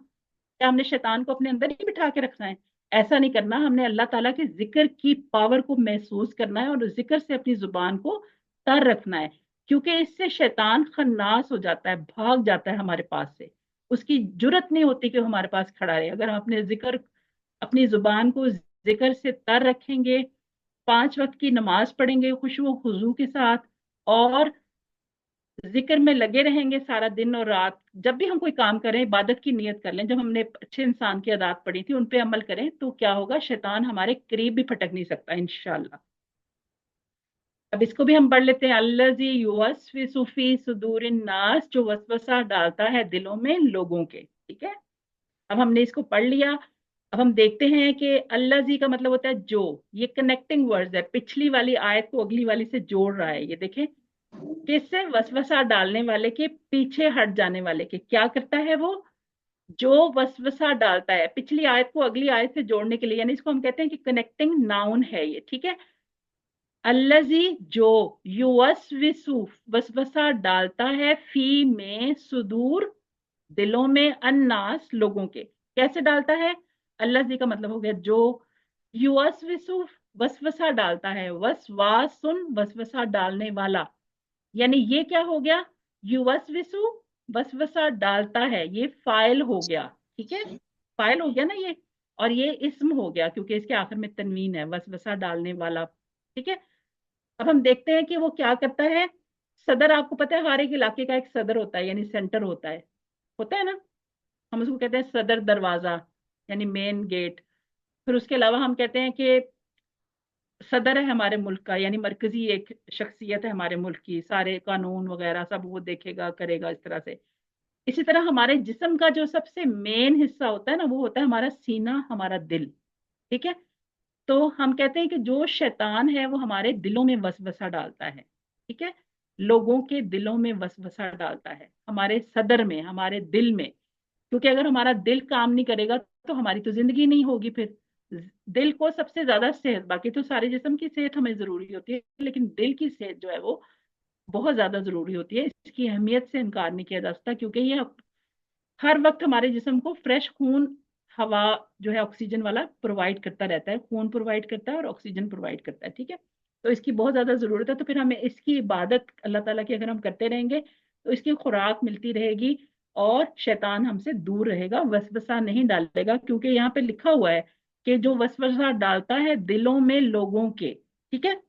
क्या हमने शैतान को अपने अंदर ही बिठा के रखना है। ऐसा नहीं करना, हमने अल्लाह ताला के जिक्र की पावर को महसूस करना है और उस जिक्र से अपनी जुबान को तर रखना है, क्योंकि इससे शैतान खन्नास हो जाता है, भाग जाता है हमारे पास से। उसकी जुर्रत नहीं होती कि वो हमारे पास खड़ा रहे। अगर हम अपने जिक्र, अपनी जुबान को जिक्र से तर रखेंगे, 5 वक्त की नमाज पढ़ेंगे खुशू खुजू के साथ, और जिक्र में लगे रहेंगे सारा दिन और रात, जब भी हम कोई काम करें इबादत की नियत कर लें, जब हमने अच्छे इंसान की आदत पढ़ी थी उन पे अमल करें, तो क्या होगा, शैतान हमारे करीब भी फटक नहीं सकता इंशाल्लाह। अब इसको भी हम पढ़ लेते हैं। अल्लज़ी युवस्विसु फी सुदूरिन नास, जो वसवसा डालता है दिलों में लोगों के। ठीक है। अब हमने इसको पढ़ लिया। अब हम देखते हैं कि अल्लज़ी का मतलब होता है जो, ये कनेक्टिंग वर्ड्स है, पिछली वाली आयत को अगली वाली से जोड़ रहा है। ये देखें, किससे, वसवसा डालने वाले के, पीछे हट जाने वाले के। क्या करता है वो, जो वसवसा डालता है, पिछली आयत को अगली आयत से जोड़ने के लिए, यानी इसको हम कहते हैं कि कनेक्टिंग नाउन है ये। ठीक है। अल्लजी जो, युवस्विसु वसवसा डालता है, फी में, सुदूर दिलों में, अन्नास लोगों के। कैसे डालता है, अल्लजी का मतलब हो गया जो, युवस्विसु वसवसा डालता है, वसवासुन वसवसा डालने वाला। यानी ये क्या हो गया, युवस्विसु वसवसा डालता है, ये फाइल हो गया, ठीक है, फाइल हो गया ना ये, और ये इस्म हो गया क्योंकि इसके आखिर में तनवीन है, वसवसा डालने वाला, ठीक है। अब हम देखते हैं कि वो क्या करता है। सदर, आपको पता है हर एक इलाके का एक सदर होता है, यानी सेंटर होता है ना, हम उसको कहते हैं सदर दरवाजा, यानी मेन गेट। फिर उसके अलावा हम कहते हैं कि सदर है हमारे मुल्क का, यानी मरकजी एक शख्सियत है हमारे मुल्क की, सारे कानून वगैरह सब वो देखेगा करेगा इस तरह से। इसी तरह हमारे जिस्म का जो सबसे मेन हिस्सा होता है ना, वो होता है हमारा सीना, हमारा दिल, ठीक है। तो हम कहते हैं कि जो शैतान है वो हमारे दिलों में वसवसा डालता है, ठीक है, लोगों के दिलों में वसवसा डालता है, हमारे सदर में, हमारे दिल में। क्योंकि अगर हमारा दिल काम नहीं करेगा तो हमारी तो जिंदगी नहीं होगी फिर। दिल को सबसे ज्यादा सेहत, बाकी तो सारे जिस्म की सेहत हमें जरूरी होती है, लेकिन दिल की सेहत जो है वो बहुत ज्यादा जरूरी होती है। इसकी अहमियत से इनकार नहीं किया जा सकता, क्योंकि ये हर वक्त हमारे जिस्म को फ्रेश खून, हवा जो है ऑक्सीजन वाला प्रोवाइड करता रहता है, खून प्रोवाइड करता है और ऑक्सीजन प्रोवाइड करता है, ठीक है। तो इसकी बहुत ज्यादा जरूरत है। तो फिर हमें इसकी इबादत अल्लाह ताला की अगर हम करते रहेंगे तो इसकी खुराक मिलती रहेगी, और शैतान हमसे दूर रहेगा, वसवसा नहीं डालेगा। क्योंकि यहाँ पे लिखा हुआ है कि जो वसवसा डालता है दिलों में लोगों के, ठीक है।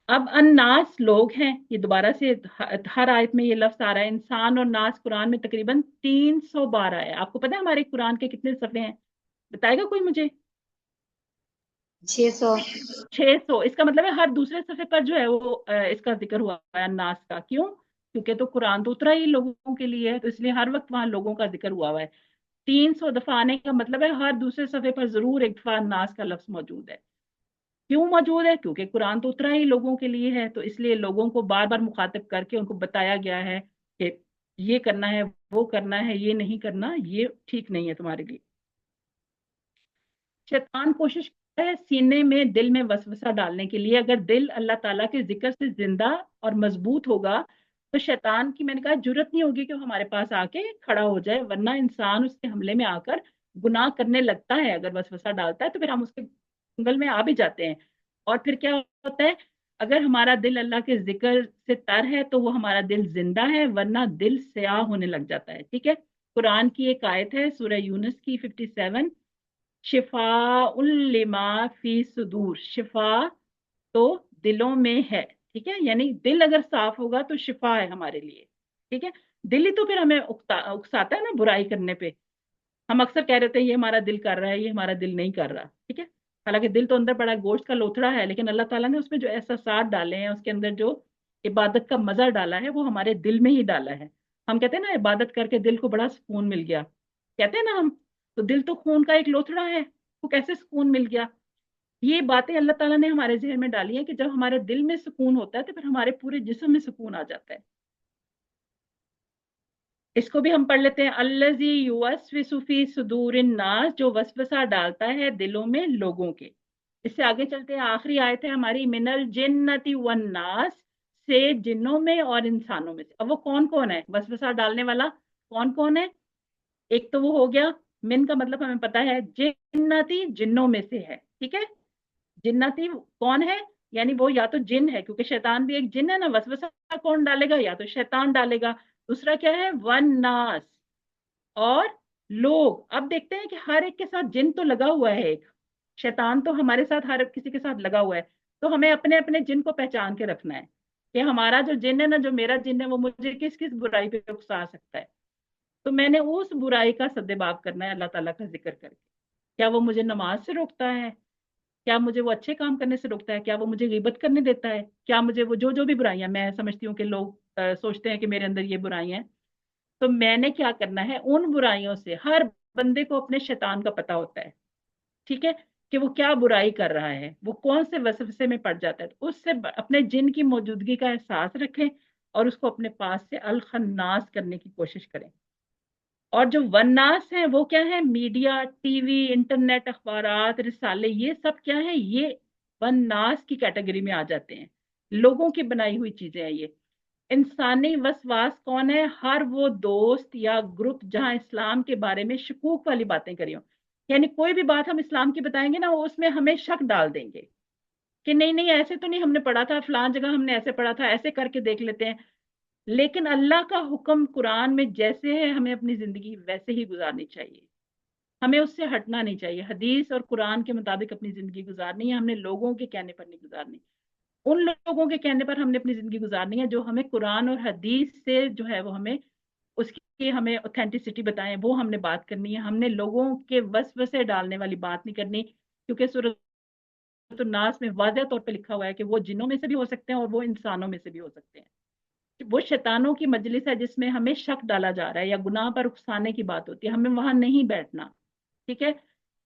अब अन्नास लोग हैं, ये दोबारा से हर आयत में ये लफ्ज आ रहा है। इंसान और नास कुरान में तकरीबन 300 बार आया है। आपको पता है हमारे कुरान के कितने सफ़े हैं? बताएगा कोई मुझे? 600। 600। इसका मतलब है हर दूसरे सफ़े पर जो है वो इसका जिक्र हुआ है अन्नास का। क्यों? क्योंकि तो कुरान तो उतरा ही लोगों के लिए है, तो इसलिए हर वक्त वहां लोगों का जिक्र हुआ हुआ है। 300 दफा आने का मतलब है हर दूसरे सफ़े पर जरूर एक दफा अन्नास का लफ्ज मौजूद है। क्यों मौजूद है? क्योंकि कुरान तो उतरा ही लोगों के लिए है, तो इसलिए लोगों को बार बार मुखातिब करके उनको बताया गया है कि ये करना है, वो करना है, ये नहीं करना, ये ठीक नहीं है तुम्हारे लिए। शैतान कोशिश करता है सीने में, दिल में वसवसा डालने के लिए। अगर दिल अल्लाह ताला के जिक्र से जिंदा और मजबूत होगा तो शैतान की, मैंने कहा, जरूरत नहीं होगी कि वो हमारे पास आके खड़ा हो जाए, वरना इंसान उसके हमले में आकर गुनाह करने लगता है। अगर वसवसा डालता है तो फिर हम उसके जंगल में आ भी जाते हैं। और फिर क्या होता है, अगर हमारा दिल अल्लाह के जिक्र से तर है तो वो हमारा दिल जिंदा है, वरना दिल स्याह होने लग जाता है, ठीक है। कुरान की एक आयत है सूरह यूनुस की 57, शिफाउल लिमा फी सुदूर, शिफा तो दिलों में है, ठीक है। यानी दिल अगर साफ होगा तो शिफा है हमारे लिए, ठीक है। दिल ही तो फिर हमें उकसाता है ना बुराई करने पे। हम अक्सर कह रहे थे ये हमारा दिल कर रहा है, ये हमारा दिल नहीं कर रहा, ठीक है। हालांकि दिल तो अंदर बड़ा गोश्त का लोथड़ा है, लेकिन अल्लाह ताला ने उसमें जो एहसासात डाले हैं, उसके अंदर जो इबादत का मजा डाला है, वो हमारे दिल में ही डाला है। हम कहते हैं ना इबादत करके दिल को बड़ा सुकून मिल गया, कहते हैं ना हम। तो दिल तो खून का एक लोथड़ा है, वो कैसे सुकून मिल गया? ये बातें अल्लाह ताला ने हमारे जहन में डाली है कि जब हमारे दिल में सुकून होता है तो फिर हमारे पूरे जिस्म में सुकून आ जाता है। इसको भी हम पढ़ लेते हैं, अल्लज़ी युवस्विसु फी सुदूरिन नास, जो वसवसा डालता है दिलों में लोगों के। इससे आगे चलते हैं, आखिरी आयत है हमारी, मिनल जिन्नति वन नास, से जिन्नों में और इंसानों में से। अब वो कौन कौन है वसवसा डालने वाला? कौन कौन है? एक तो वो हो गया, मिन का मतलब हमें पता है, जिन्नति जिन्नों में से है, ठीक है। जिन्नती कौन है? यानी वो या तो जिन है, क्योंकि शैतान भी एक जिन है ना। वसवसा कौन डालेगा? या तो शैतान डालेगा। दूसरा क्या है? वन नास, और लोग। अब देखते हैं कि हर एक के साथ जिन तो लगा हुआ है एक, शैतान तो हमारे साथ हर किसी के साथ लगा हुआ है। तो हमें अपने अपने जिन को पहचान के रखना है कि हमारा जो जिन है ना, जो मेरा जिन है, वो मुझे किस किस बुराई पे उकसा सकता है। तो मैंने उस बुराई का सद्देबाब करना है अल्लाह ताला का जिक्र करके। क्या वो मुझे नमाज से रोकता है? क्या मुझे वो अच्छे काम करने से रोकता है? क्या वो मुझे गीबत करने देता है? क्या मुझे वो जो जो भी बुराइयां मैं समझती हूँ कि लोग सोचते हैं कि मेरे अंदर ये बुराइयां हैं, तो मैंने क्या करना है, उन बुराइयों से, हर बंदे को अपने शैतान का पता होता है, ठीक है, कि वो क्या बुराई कर रहा है, वो कौन से वसवसे में पड़ जाता है। तो उससे अपने जिन की मौजूदगी का एहसास रखें और उसको अपने पास से अल खन्नास करने की कोशिश करें। और जो वन्नास है वो क्या है? मीडिया, टीवी, इंटरनेट, अखबारात, रिसाले, ये सब क्या है? ये वन्नास की कैटेगरी में आ जाते हैं। लोगों की बनाई हुई चीजें हैं ये। इंसानी वसवास कौन है? हर वो दोस्त या ग्रुप जहां इस्लाम के बारे में शकूक वाली बातें करी हो, यानी कोई भी बात हम इस्लाम की बताएंगे ना, वो उसमें हमें शक डाल देंगे कि नहीं नहीं, ऐसे तो नहीं हमने पढ़ा था, फलां जगह हमने ऐसे पढ़ा था, ऐसे करके देख लेते हैं। لیکن اللہ کا حکم قرآن میں جیسے ہے ہمیں اپنی زندگی ویسے ہی گزارنی چاہیے، ہمیں اس سے ہٹنا نہیں چاہیے، حدیث اور قرآن کے مطابق اپنی زندگی گزارنی ہے، ہم نے لوگوں کے کہنے پر نہیں گزارنی، ان لوگوں کے کہنے پر ہم نے اپنی زندگی گزارنی ہے جو ہمیں قرآن اور حدیث سے جو ہے وہ ہمیں اس کی ہمیں اوتھینٹسٹی بتائیں، وہ ہم نے بات کرنی ہے، ہم نے لوگوں کے وسوسے ڈالنے والی بات نہیں کرنی، کیونکہ سورۃ الناس میں واضح طور پہ لکھا ہوا ہے کہ وہ جنوں میں سے بھی ہو سکتے ہیں اور وہ انسانوں میں سے بھی ہو سکتے ہیں، وہ شیطانوں کی مجلس ہے جس میں ہمیں شک ڈالا جا رہا ہے یا گناہ پر اکسانے کی بات ہوتی ہے، ہمیں وہاں نہیں بیٹھنا، ٹھیک ہے؟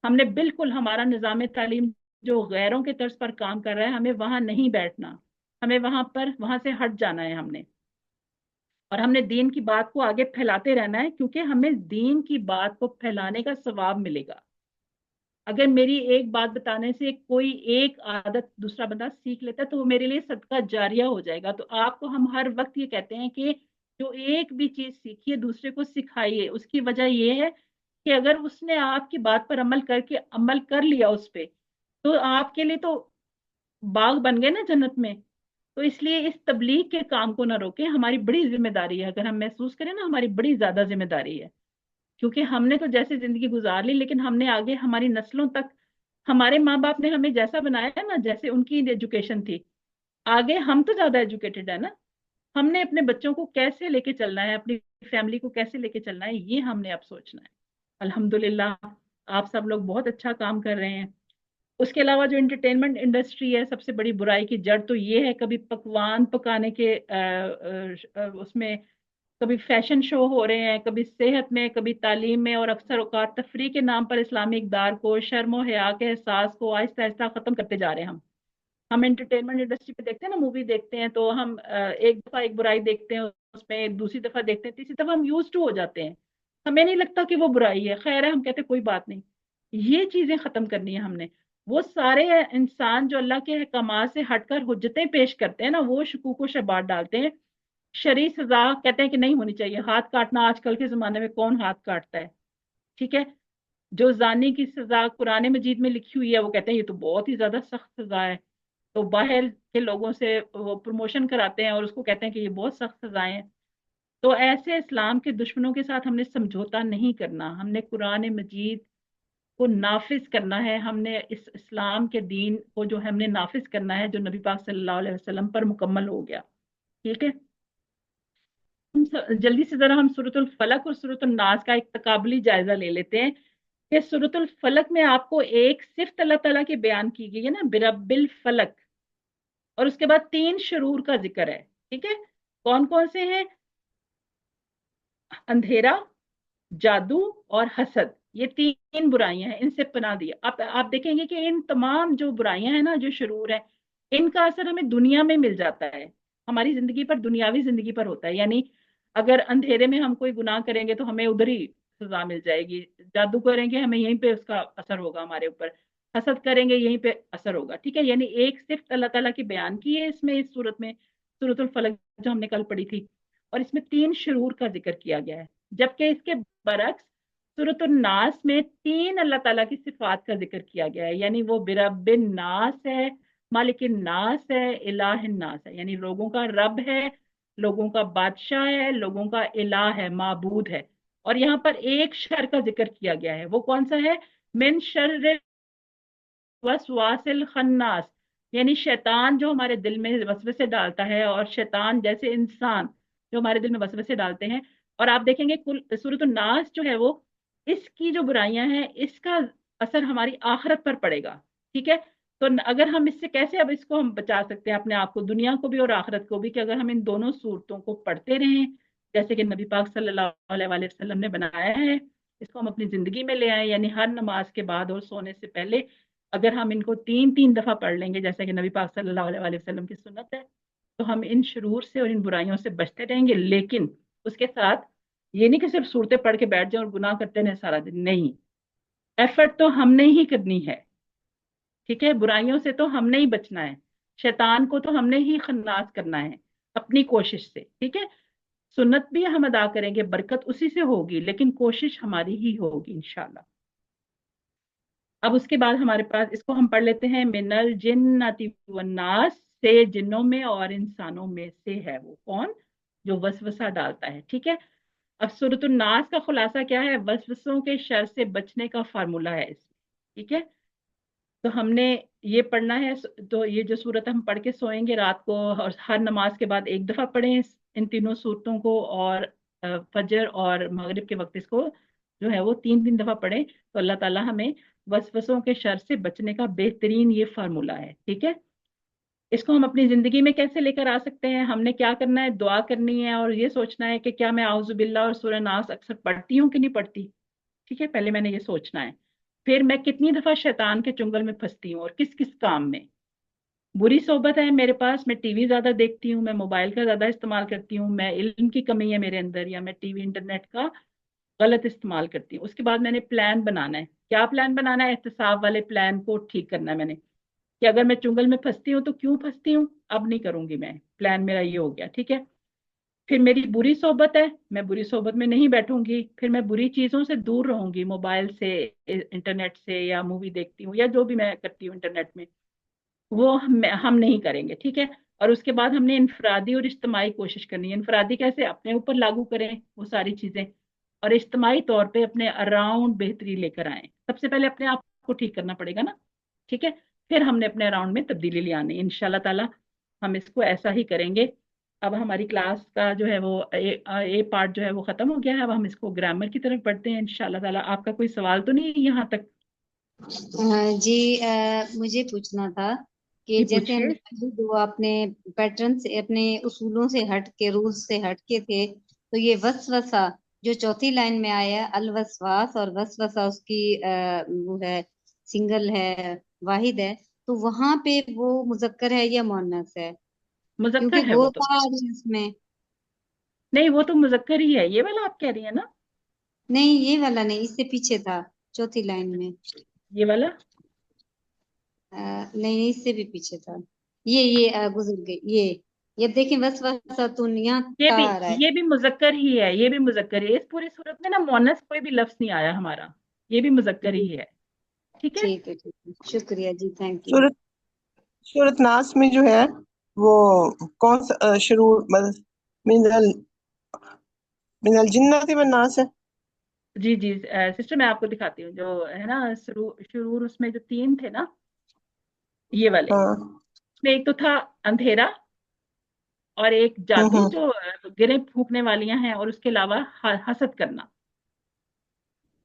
ہم نے بالکل ہمارا نظام تعلیم جو غیروں کے طرز پر کام کر رہا ہے ہمیں وہاں نہیں بیٹھنا، ہمیں وہاں سے ہٹ جانا ہے ہم نے، اور ہم نے دین کی بات کو آگے پھیلاتے رہنا ہے، کیونکہ ہمیں دین کی بات کو پھیلانے کا ثواب ملے گا۔ اگر میری ایک بات بتانے سے کوئی ایک عادت دوسرا بندہ سیکھ لیتا ہے تو وہ میرے لیے صدقہ جاریہ ہو جائے گا۔ تو آپ کو ہم ہر وقت یہ کہتے ہیں کہ جو ایک بھی چیز سیکھیے دوسرے کو سکھائیے، اس کی وجہ یہ ہے کہ اگر اس نے آپ کی بات پر عمل کر لیا اس پہ، تو آپ کے لیے تو باغ بن گئے نا جنت میں۔ تو اس لیے اس تبلیغ کے کام کو نہ روکیں، ہماری بڑی ذمہ داری ہے، اگر ہم محسوس کریں نا ہماری بڑی زیادہ ذمہ داری ہے، کیونکہ ہم نے تو جیسے زندگی گزار لی، لیکن ہم نے آگے ہماری نسلوں تک، ہمارے ماں باپ نے ہمیں جیسا بنایا ہے نا، جیسے ان کی ایجوکیشن تھی، آگے ہم تو زیادہ ایجوکیٹڈ ہے نا، ہم نے اپنے بچوں کو کیسے لے کے چلنا ہے، اپنی فیملی کو کیسے لے کے چلنا ہے، یہ ہم نے اب سوچنا ہے۔ الحمدللہ آپ سب لوگ بہت اچھا کام کر رہے ہیں۔ اس کے علاوہ جو انٹرٹینمنٹ انڈسٹری ہے، سب سے بڑی برائی کی جڑ تو یہ ہے، کبھی پکوان پکانے کے اس میں کبھی فیشن شو ہو رہے ہیں، کبھی صحت میں، کبھی تعلیم میں، اور اکثر اوقات تفریح کے نام پر اسلامی اقدار کو، شرم و حیا کے احساس کو آہستہ آہستہ ختم کرتے جا رہے ہیں۔ ہم انٹرٹینمنٹ انڈسٹری پہ دیکھتے ہیں نا، مووی دیکھتے ہیں تو ہم ایک دفعہ ایک برائی دیکھتے ہیں، اس میں دوسری دفعہ دیکھتے ہیں، تیسری دفعہ ہم یوز ٹو ہو جاتے ہیں، ہمیں نہیں لگتا کہ وہ برائی ہے، خیر ہے، ہم کہتے ہیں کوئی بات نہیں۔ یہ چیزیں ختم کرنی ہے ہم نے۔ وہ سارے انسان جو اللہ کے احکامات سے ہٹ کر حجتیں پیش کرتے ہیں نا، وہ شکوک و شبہات ڈالتے ہیں، شرعی سزا کہتے ہیں کہ نہیں ہونی چاہیے، ہاتھ کاٹنا آج کل کے زمانے میں کون ہاتھ کاٹتا ہے، ٹھیک ہے؟ جو زانی کی سزا قرآن مجید میں لکھی ہوئی ہے وہ کہتے ہیں یہ تو بہت ہی زیادہ سخت سزا ہے، تو باہر کے لوگوں سے وہ پروموشن کراتے ہیں اور اس کو کہتے ہیں کہ یہ بہت سخت سزائیں ہیں۔ تو ایسے اسلام کے دشمنوں کے ساتھ ہم نے سمجھوتا نہیں کرنا، ہم نے قرآن مجید کو نافذ کرنا ہے، ہم نے اس اسلام کے دین کو جو ہم نے نافذ کرنا ہے جو نبی پاک صلی اللہ علیہ وسلم پر مکمل ہو گیا، ٹھیک ہے؟ جلدی سے ذرا ہم سورۃ الفلق اور سورۃ الناس کا ایک تقابلی جائزہ لے لیتے ہیں کہ سورۃ الفلق میں آپ کو ایک صفت اللہ تعالیٰ کی بیان کی گئی ہے نا، برب الفلق، اور اس کے بعد 3 شرور کا ذکر ہے، ٹھیک ہے؟ کون کون سے ہیں؟ اندھیرا، جادو اور حسد، یہ 3 برائیاں ہیں، ان سے پناہ دیا۔ آپ دیکھیں گے کہ ان تمام جو برائیاں ہیں نا، جو شرور ہیں، ان کا اثر ہمیں دنیا میں مل جاتا ہے، ہماری زندگی پر، دنیاوی زندگی پر ہوتا ہے، یعنی اگر اندھیرے میں ہم کوئی گناہ کریں گے تو ہمیں ادھر ہی سزا مل جائے گی، جادو کریں گے ہمیں یہیں پہ اس کا اثر ہوگا ہمارے اوپر، حسد کریں گے یہیں پہ اثر ہوگا، ٹھیک ہے؟ یعنی ایک صفت اللہ تعالیٰ کی بیان کی ہے اس میں، اس صورت میں، سورۃ الفلق جو ہم نے کل پڑھی تھی، اور اس میں 3 شرور کا ذکر کیا گیا ہے، جبکہ اس کے برعکس سورۃ الناس میں 3 اللہ تعالیٰ کی صفات کا ذکر کیا گیا ہے، یعنی وہ برب الناس ہے، مالک الناس ہے، الہ الناس ہے، یعنی لوگوں کا رب ہے، لوگوں کا بادشاہ ہے، لوگوں کا الہ ہے، معبود ہے۔ اور یہاں پر ایک شر کا ذکر کیا گیا ہے، وہ کون سا ہے؟ من شر وسواس الخناس، یعنی شیطان جو ہمارے دل میں وسوسے ڈالتا ہے، اور شیطان جیسے انسان جو ہمارے دل میں وسوسے ڈالتے ہیں، اور آپ دیکھیں گے سورۃ الناس جو ہے وہ، اس کی جو برائیاں ہیں اس کا اثر ہماری آخرت پر پڑے گا، ٹھیک ہے؟ تو اگر ہم اس سے کیسے اب اس کو ہم بچا سکتے ہیں اپنے آپ کو، دنیا کو بھی اور آخرت کو بھی، کہ اگر ہم ان دونوں صورتوں کو پڑھتے رہیں جیسے کہ نبی پاک صلی اللہ علیہ وسلم نے بنایا ہے، اس کو ہم اپنی زندگی میں لے آئیں، یعنی ہر نماز کے بعد اور سونے سے پہلے اگر ہم ان کو 3 دفعہ پڑھ لیں گے جیسے کہ نبی پاک صلی اللہ علیہ وسلم کی سنت ہے، تو ہم ان شرور سے اور ان برائیوں سے بچتے رہیں گے۔ لیکن اس کے ساتھ یہ نہیں کہ صرف صورتیں پڑھ کے بیٹھ جائیں اور گناہ کرتے رہیں سارا دن، نہیں، ایفرٹ تو ہم نے ہی کرنی ہے، ٹھیک ہے؟ برائیوں سے تو ہم نے ہی بچنا ہے، شیطان کو تو ہم نے ہی خناس کرنا ہے اپنی کوشش سے، ٹھیک ہے؟ سنت بھی ہم ادا کریں گے، برکت اسی سے ہوگی، لیکن کوشش ہماری ہی ہوگی انشاءاللہ۔ اب اس کے بعد ہمارے پاس اس کو ہم پڑھ لیتے ہیں، من الجنۃ والناس، سے جنوں میں اور انسانوں میں سے ہے، وہ کون؟ جو वसवसा डालता है, ठीक है। अब सूरत नास का खुलासा क्या है? वसवसों के शर से बचने का फार्मूला है इसमें, ठीक है। तो हमने ये पढ़ना है, तो ये जो सूरत हम पढ़ के सोएंगे रात को, और हर नमाज के बाद एक दफा पढ़ें इन तीनों सूरतों को, और फजर और मगरिब के वक्त इसको जो है वो तीन तीन दफा पढ़ें, तो अल्लाह ताला हमें वसवसों के शर से बचने का बेहतरीन ये फार्मूला है, ठीक है। इसको हम अपनी जिंदगी में कैसे लेकर आ सकते हैं? हमने क्या करना है? दुआ करनी है और ये सोचना है कि क्या मैं आउजुबिल्ला और सूरह नास अक्सर पढ़ती हूँ कि नहीं पढ़ती, ठीक है। पहले मैंने ये सोचना है। फिर मैं कितनी दफा शैतान के चुंगल में फंसती हूँ और किस किस काम में। बुरी सोबत है मेरे पास, मैं टीवी ज्यादा देखती हूँ, मैं मोबाइल का ज्यादा इस्तेमाल करती हूँ, मैं इल्म की कमी है मेरे अंदर, या मैं टीवी इंटरनेट का गलत इस्तेमाल करती हूँ। उसके बाद मैंने प्लान बनाना है। क्या प्लान बनाना है? एहतिसाब वाले प्लान को ठीक करना है मैंने, कि अगर मैं चुंगल में फंसती हूँ तो क्यों फंसती हूँ, अब नहीं करूंगी मैं। प्लान मेरा ये हो गया, ठीक है। फिर मेरी बुरी सोबत है, मैं बुरी सोबत में नहीं बैठूंगी, फिर मैं बुरी चीजों से दूर रहूंगी, मोबाइल से, इंटरनेट से, या मूवी देखती हूँ, या जो भी मैं करती हूँ इंटरनेट में, वो हम नहीं करेंगे, ठीक है। और उसके बाद हमने इनफरादी और इज्तिमाई कोशिश करनी है। इनफरादी कैसे? अपने ऊपर लागू करें वो सारी चीजें, और इज्तिमाई तौर पे अपने अराउंड बेहतरी लेकर आए। सबसे पहले अपने आप को ठीक करना पड़ेगा ना, ठीक है। फिर हमने अपने अराउंड में तब्दीली ले आनी, इंशाल्लाह ताला हम इसको ऐसा ही करेंगे। अब हमारी क्लास का जो है वो ए पार्ट जो है वो खत्म हो गया है। अब हम इसको ग्रामर की तरफ बढ़ते हैं इंशाल्लाह ताला। आपका कोई सवाल तो नहीं है यहाँ तक? जी, मुझे पूछना था कि जी जैसे पूछिए। अभी जो आपने पैटर्न से, अपने उसूलों से हट के, रूल्स से हट के थे, तो ये वसवसा जो चौथी लाइन में आया, अल वसवास, और वसवसा उसकी वो है, सिंगल है, वाहिद है, तो वहां पे वो मुजक्कर है या मुअन्नस है? क्योंकि मुजक्कर है वो तो। गोता है इसमें। नहीं, वो तो मुजक्कर ही है, ये वाला आप कह रही है ना? नहीं, ये वाला नहीं, इससे पीछे था चौथी लाइन में। ये वाला। नहीं, इससे भी पीछे था। ये गुजर गई ये देखें, वसवसतुन यहाँ ये ता भी आ रहा है। ये भी मुजक्कर ही है, ये भी मुजक्कर है। इस पूरी सूरत में ना मुअन्नस कोई भी लफ्ज नहीं आया हमारा, ये भी मुजक्कर ही जी, है, ठीक है। ठीक है, ठीक है, शुक्रिया जी, थैंक यू। सूरत सूरत नास में जो है वो कौन सा शुरू मिनल मिनल जिन्नति वन नास है। जी जी, सिस्टर मैं आपको दिखाती हूँ, जो है ना शुरूर, उसमें जो तीन थे ना, ये वाले। हाँ। उसमें एक तो था अंधेरा, और एक जादू हम्म। जो गिरे फूकने वालियां हैं, और उसके अलावा हसद करना।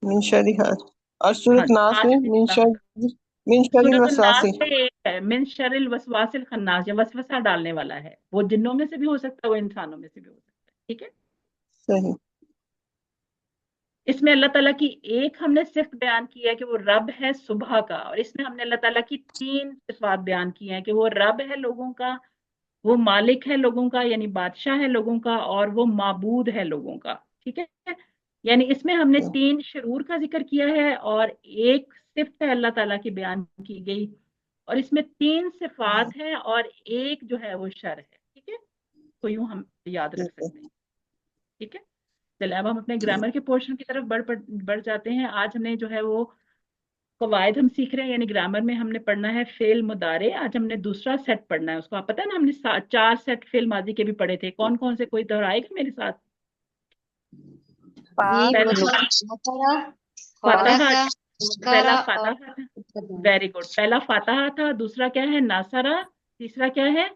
मिन शर्रि और हाँ सूरत जी, नास पांच में थे टोटल। मिन शर्रिल सूरत नास वसवासी। में एक है मिन शरिल वसवासिल खन्नास, या वसवसा डालने वाला है। वो जिन्नों में से भी हो सकता है, वो इंसानों में से भी हो सकता है, ठीक है। सही। इसमें अल्लाह ताला की एक हमने सिर्फ बयान की है कि वो रब है सुबह का, और इसमें हमने अल्लाह ताला की तीन सिफात बयान की हैं, कि वो रब है लोगों का, वो मालिक है लोगों का यानी बादशाह है लोगों का, और वो माबूद है लोगों का, ठीक है। यानी इसमें हमने तीन शरूर का जिक्र किया है, और एक सिफ्त है अल्लाह ताला की बयान की गई, और इसमें तीन सिफात हैं और एक जो है वो शर है, ठीक है। तो यूं हम याद रख सकते हैं, ठीक है। चलिए अब हम अपने ग्रामर के पोर्शन की तरफ बढ़ जाते हैं। आज हमने जो है वो कवायद हम सीख रहे हैं, यानी ग्रामर में हमने पढ़ना है फेल मुदारे। आज हमने दूसरा सेट पढ़ना है, उसको आप पता है ना, हमने चार सेट फेल माजी के भी पढ़े थे। कौन कौन से, कोई दोहराएगा मेरे साथ? जी, वो पहला था मकरा, फतहा, खौरका, पहला मकारा और फतहा था। कदम। वेरी गुड, पहला फतहा था, दूसरा क्या है? नासरा, तीसरा क्या है?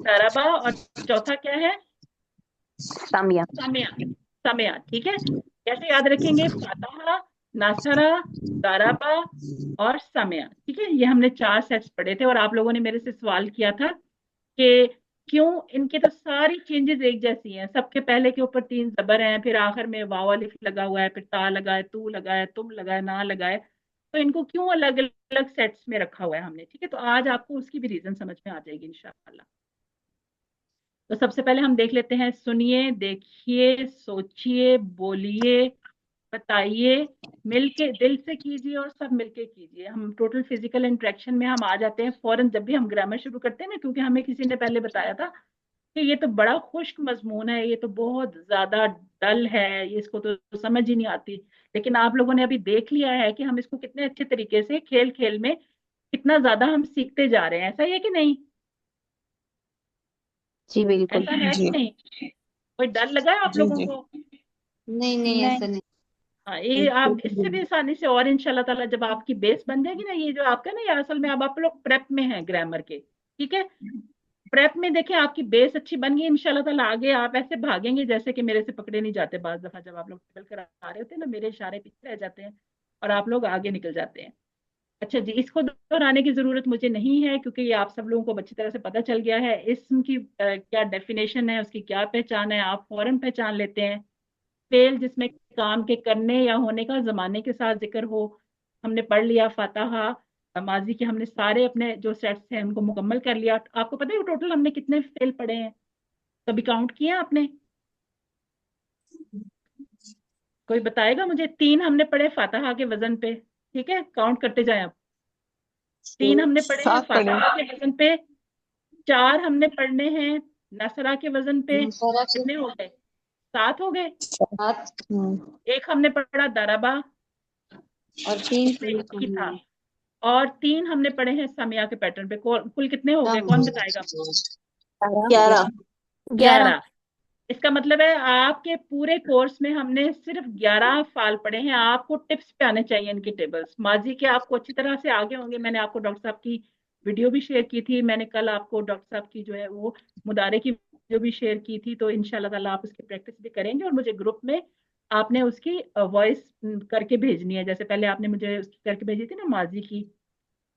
तरबा, और चौथा क्या है? सामिया। समय। समय, ठीक है। कैसे याद रखेंगे? फतहा, नासरा, दाराबा और समय, ठीक है। ये हमने चार सेट्स पढ़े थे, और आप लोगों ने मेरे से सवाल किया था कि क्यों इनके तो सारी चेंजेस एक जैसी हैं। सबके पहले के ऊपर तीन जबर हैं, फिर आखिर में वाव अलिफ लगा हुआ है, फिर ता लगा है, तू लगा है, तुम लगा है, ना लगा है, तो इनको क्यों अलग अलग सेट्स में रखा हुआ है हमने, ठीक है। तो आज आपको उसकी भी रीजन समझ में आ जाएगी इंशाल्लाह। तो सबसे पहले हम देख लेते हैं, सुनिए, देखिए, सोचिए, बोलिए, बताइए, मिलके दिल से कीजिए, और सब मिलके कीजिए। हम टोटल फिजिकल इंटरेक्शन में हम आ जाते हैं फौरन जब भी हम ग्रामर शुरू करते हैं ना, क्योंकि हमें किसी ने पहले बताया था कि ये तो बड़ा खुश्क मजमून है, ये तो बहुत ज्यादा डल है, ये इसको तो समझ ही नहीं आती। लेकिन आप लोगों ने अभी देख लिया है कि हम इसको कितने अच्छे तरीके से खेल खेल में कितना ज्यादा हम सीखते जा रहे हैं, ऐसा ही है कि नहीं? जी बिल्कुल। ऐसा है जी कि नहीं? कोई डर लगा है आप जी लोगों जी को? नहीं नहीं, ऐसा नहीं। हाँ, ये आप इससे भी आसानी से, और इंशाल्लाह ताला जब आपकी बेस बन जाएगी ना, ये जो आपका ना, ये असल में अब आप लोग प्रेप में हैं ग्रामर के, ठीक है? प्रेप में देखें आपकी बेस अच्छी बन गई, इंशाल्लाह ताला आगे आप ऐसे भागेंगे जैसे कि मेरे से पकड़े नहीं जाते। बाज दफा जब आप लोग टेबल करा रहे होते हैं ना, मेरे इशारे पीछे रह जाते हैं और आप लोग आगे निकल जाते हैं। अच्छा जी, इसको दोहराने की जरूरत मुझे नहीं है क्योंकि ये आप सब लोगों को अच्छी तरह से पता चल गया है। इसम की क्या डेफिनेशन है, उसकी क्या पहचान है, आप फौरन पहचान लेते हैं। फेल जिसमें काम के करने या होने का जमाने के साथ जिक्र हो। हमने पढ़ लिया फातहा, माजी के हमने सारे अपने जो सेट्स हैं उनको मुकम्मल कर लिया। आपको पता है टोटल हमने कितने फेल पढ़े हैं? कभी काउंट किया आपने? कोई बताएगा मुझे? 3 हमने पढ़े फातहा के वजन पे, ठीक है? काउंट करते जाएं आप। 3 हमने पढ़े हैं 7 पढ़े। फातहा के वजन पे, 4 हमने पढ़ने हैं नसरा के वजन पे। सारा से कितने हो गए? 7 हो गए। हाथ, एक हमने पढ़ा दरबा, और 3 उसमें पूरी एक ही था। करनी और 3 हमने पढ़े हैं समिया के पैटर्न पे। कुल कितने हो है। गए, कौन बताएगा मुझे? 11। 11। इसका मतलब है आपके पूरे कोर्स में हमने सिर्फ 11 फाल पढ़े हैं। आपको टिप्स पे आने चाहिए इनके टेबल्स। माजी के आपको अच्छी तरह से आगे होंगे। मैंने आपको डॉक्टर साहब की वीडियो भी शेयर की थी। मैंने कल आपको डॉक्टर साहब की जो है वो मुदारे की वीडियो भी शेयर की थी। तो इंशाल्लाह ताला आप उसकी प्रैक्टिस भी करेंगे और मुझे ग्रुप में आपने उसकी वॉइस करके भेजनी है। जैसे पहले आपने मुझे उसकी करके भेजी थी ना माजी की,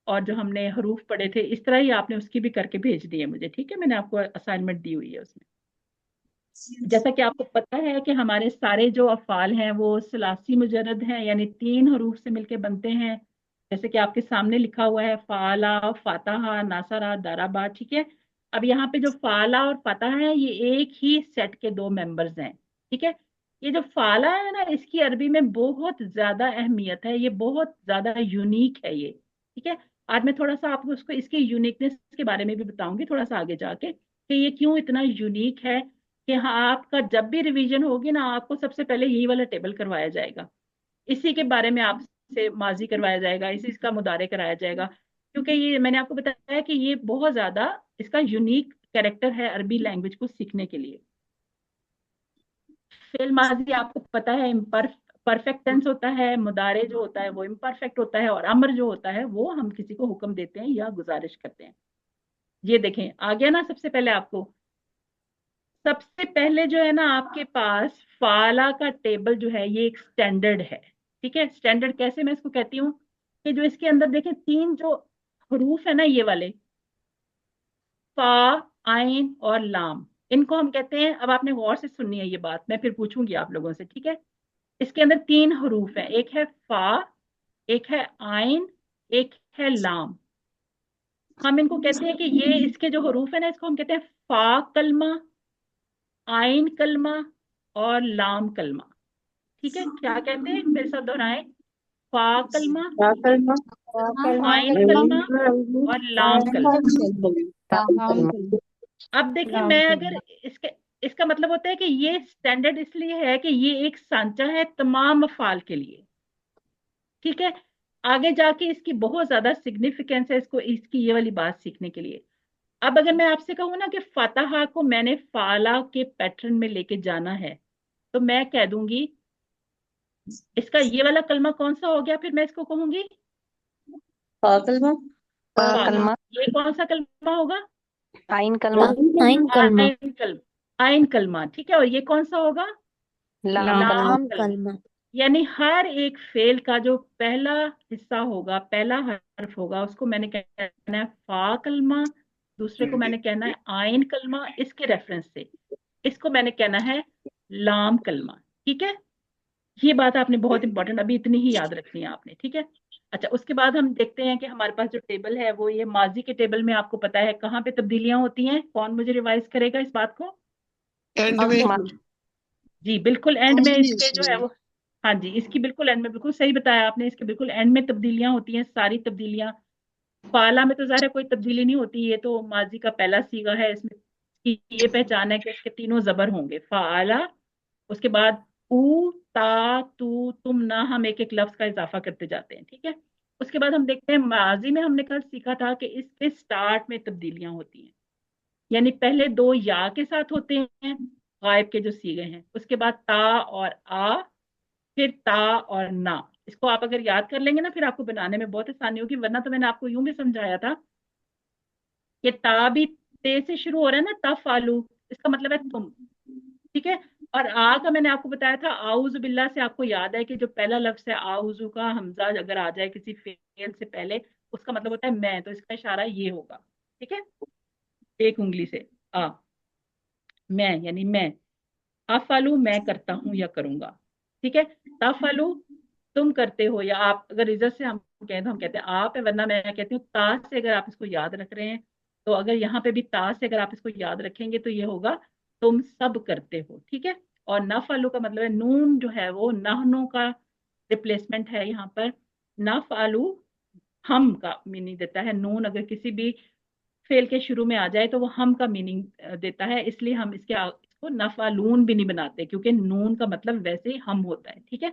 और जो हमने हरूफ पढ़े थे, इस तरह ही आपने उसकी भी करके भेज दी है मुझे, ठीक है? मैंने आपको असाइनमेंट दी हुई है उसमें। जैसा कि आपको पता है कि हमारे सारे जो अफ़ाल हैं वो सलासी मुजर्रद हैं, यानी 3 हरूफ से मिलके बनते हैं। जैसे कि आपके सामने लिखा हुआ है फाला, फातहा, नासरा, दाराबा, ठीक है? अब यहाँ पे जो फाला और फतहा है ये एक ही सेट के 2 मेंबर्स हैं, ठीक है? ये जो फाला है ना, इसकी अरबी में बहुत ज्यादा अहमियत है, ये बहुत ज्यादा यूनिक है ये, ठीक है? आज मैं थोड़ा सा आपको उसको इसकी यूनिकनेस के बारे में भी बताऊंगी थोड़ा सा आगे जाके, कि ये क्यों इतना यूनिक है। कि हाँ, आपका जब भी रिवीजन होगी ना, आपको सबसे पहले यही वाला टेबल करवाया जाएगा, इसी के बारे में आपसे माजी करवाया जाएगा, इसी इसका मुदारे कराया जाएगा। क्योंकि ये मैंने आपको बताया है कि ये बहुत ज्यादा इसका यूनिक कैरेक्टर है अरबी लैंग्वेज को सीखने के लिए। फेल माजी आपको पता है परफेक्ट टेंस होता है, मुदारे जो होता है वो इम्परफेक्ट होता है, और अमर जो होता है वो हम किसी को हुक्म देते हैं या गुजारिश करते हैं। ये देखें आ गया ना सबसे पहले आपको। सबसे पहले जो है ना आपके पास फाला का टेबल जो है ये एक स्टैंडर्ड है, ठीक है? स्टैंडर्ड कैसे मैं इसको कहती हूँ कि जो इसके अंदर देखें 3 जो हरूफ है ना, ये वाले फा, आइन और लाम, इनको हम कहते हैं। अब आपने गौर से सुननी है ये बात, मैं फिर पूछूंगी आप लोगों से, ठीक है? इसके अंदर 3 हरूफ है, एक है फा, एक है आइन, एक है लाम। हम इनको कहते हैं कि ये इसके जो हरूफ है ना, इसको हम कहते हैं फा कलमा, आइन कलमा और लाम कलमा, ठीक है? क्या कहते हैं, मेरे साथ दोहराएं। फा कलमा, आइन कलमा और लाम कलमा। अब देखिए, मैं अगर इसके इसका मतलब होता है कि ये स्टैंडर्ड इसलिए है कि ये एक सांचा है तमाम अफाल के लिए, ठीक है? आगे जाके इसकी बहुत ज्यादा सिग्निफिकेंस है, इसको इसकी ये वाली बात सीखने के लिए। अब अगर मैं आपसे कहूँ ना कि फतहा को मैंने फाला के पैटर्न में लेके जाना है, तो मैं कह दूंगी इसका ये वाला कलमा कौन सा हो गया, फिर मैं इसको कहूंगी फा। ये कौन सा कलमा होगा? आइन कलमा। आइन कलमा, आइन कलमा, ठीक है? और ये कौन सा होगा? लाम कलमा। लाम कलमा। यानी हर एक फेल का जो पहला हिस्सा होगा, पहला हर्फ होगा, उसको मैंने कहना है फा कलमा, दूसरे को मैंने कहना है आइन कलमा, इसके रेफरेंस से इसको मैंने कहना है लाम कलमा, ठीक है? ये बात आपने बहुत इंपॉर्टेंट अभी इतनी ही याद रखनी है आपने, ठीक है? अच्छा, उसके बाद हम देखते हैं कि हमारे पास जो टेबल है वो ये माजी के टेबल में आपको पता है कहाँ पे तब्दीलियां होती हैं। कौन मुझे रिवाइज करेगा इस बात को? एंड में। जी बिल्कुल एंड में इसके जो है वो, हाँ जी, इसकी बिल्कुल एंड में, बिल्कुल सही बताया आपने, इसके बिल्कुल एंड में तब्दीलियां होती हैं, सारी तब्दीलियां। फाला में तो ज़ाहिर है कोई तब्दीली नहीं होती, ये तो माजी का पहला सीगा है, इसमें इसकी ये पहचान है कि इसके तीनों जबर होंगे, फाला, उसके बाद ऊ, ता, तू, तुम, ना, हम एक एक लफ्ज का इजाफा करते जाते हैं, ठीक है? उसके बाद हम देखते हैं माजी में हमने कल सीखा था कि इसके स्टार्ट में तब्दीलियां होती हैं, यानी पहले दो या के साथ होते हैं गायब के जो सीगे हैं, उसके बाद ता और आ, फिर ता और ना। इसको आप अगर याद कर लेंगे ना, फिर आपको बनाने में बहुत आसानी होगी, वरना तो मैंने आपको यूं भी समझाया था कि ता भी ते से शुरू हो रहा है ना, तफालू, इसका मतलब है तुम, ठीक है। और आ का मैंने आपको बताया था, आउज बिल्ला से आपको याद है कि जो पहला लफ्ज है आउजू का हमजा अगर आ जाए किसी फेल से पहले, उसका मतलब होता है मैं, तो इसका इशारा ये होगा, ठीक है, एक उंगली से आ, मैं यानी मैं। अफालू मैं करता हूँ या करूंगा, ठीक है। तफालू तुम करते हो, या आप अगर इज्जत से हम कहें तो हम कहते हैं आप है, वरना मैं कहती हूँ ता से अगर आप इसको याद रख रहे हैं, तो अगर यहाँ पे भी ता से अगर आप इसको याद रखेंगे तो ये होगा तुम सब करते हो, ठीक है। और नफालू का मतलब है नून जो है वो नहनों का रिप्लेसमेंट है यहाँ पर। नफालू हम का मीनिंग देता है, नून अगर किसी भी फेल के शुरू में आ जाए तो वो हम का मीनिंग देता है, इसलिए हम इसको नफालून भी नहीं बनाते, क्योंकि नून का मतलब वैसे ही हम होता है, ठीक है।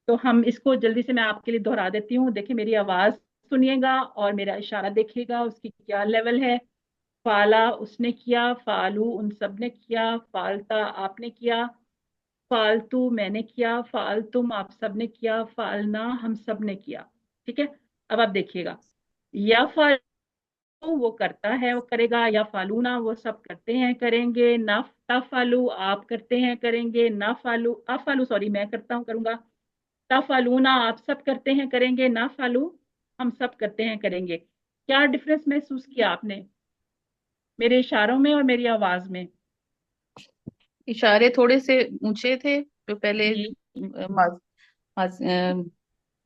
तो हम इसको जल्दी से मैं आपके लिए दोहरा देती हूँ, देखिए मेरी आवाज सुनिएगा और मेरा इशारा देखिएगा उसकी क्या लेवल है। फाला उसने किया, फालू उन सब ने किया, फालता आपने किया, फालतू मैंने किया, फालतुम आप सब ने किया, फालना हम सब ने किया, ठीक है। अब आप देखिएगा, या वो करता है वो करेगा, या फालूना वो सब करते हैं करेंगे, ना तफालू आप करते हैं करेंगे, ना फालू अफालू सॉरी मैं करता हूँ करूंगा, तफालूना आप सब करते हैं करेंगे, ना फालू हम सब करते हैं करेंगे। क्या डिफरेंस महसूस किया आपने मेरे इशारों में और मेरी आवाज में? इशारे थोड़े से ऊंचे थे जो पहले जी, माज, माज,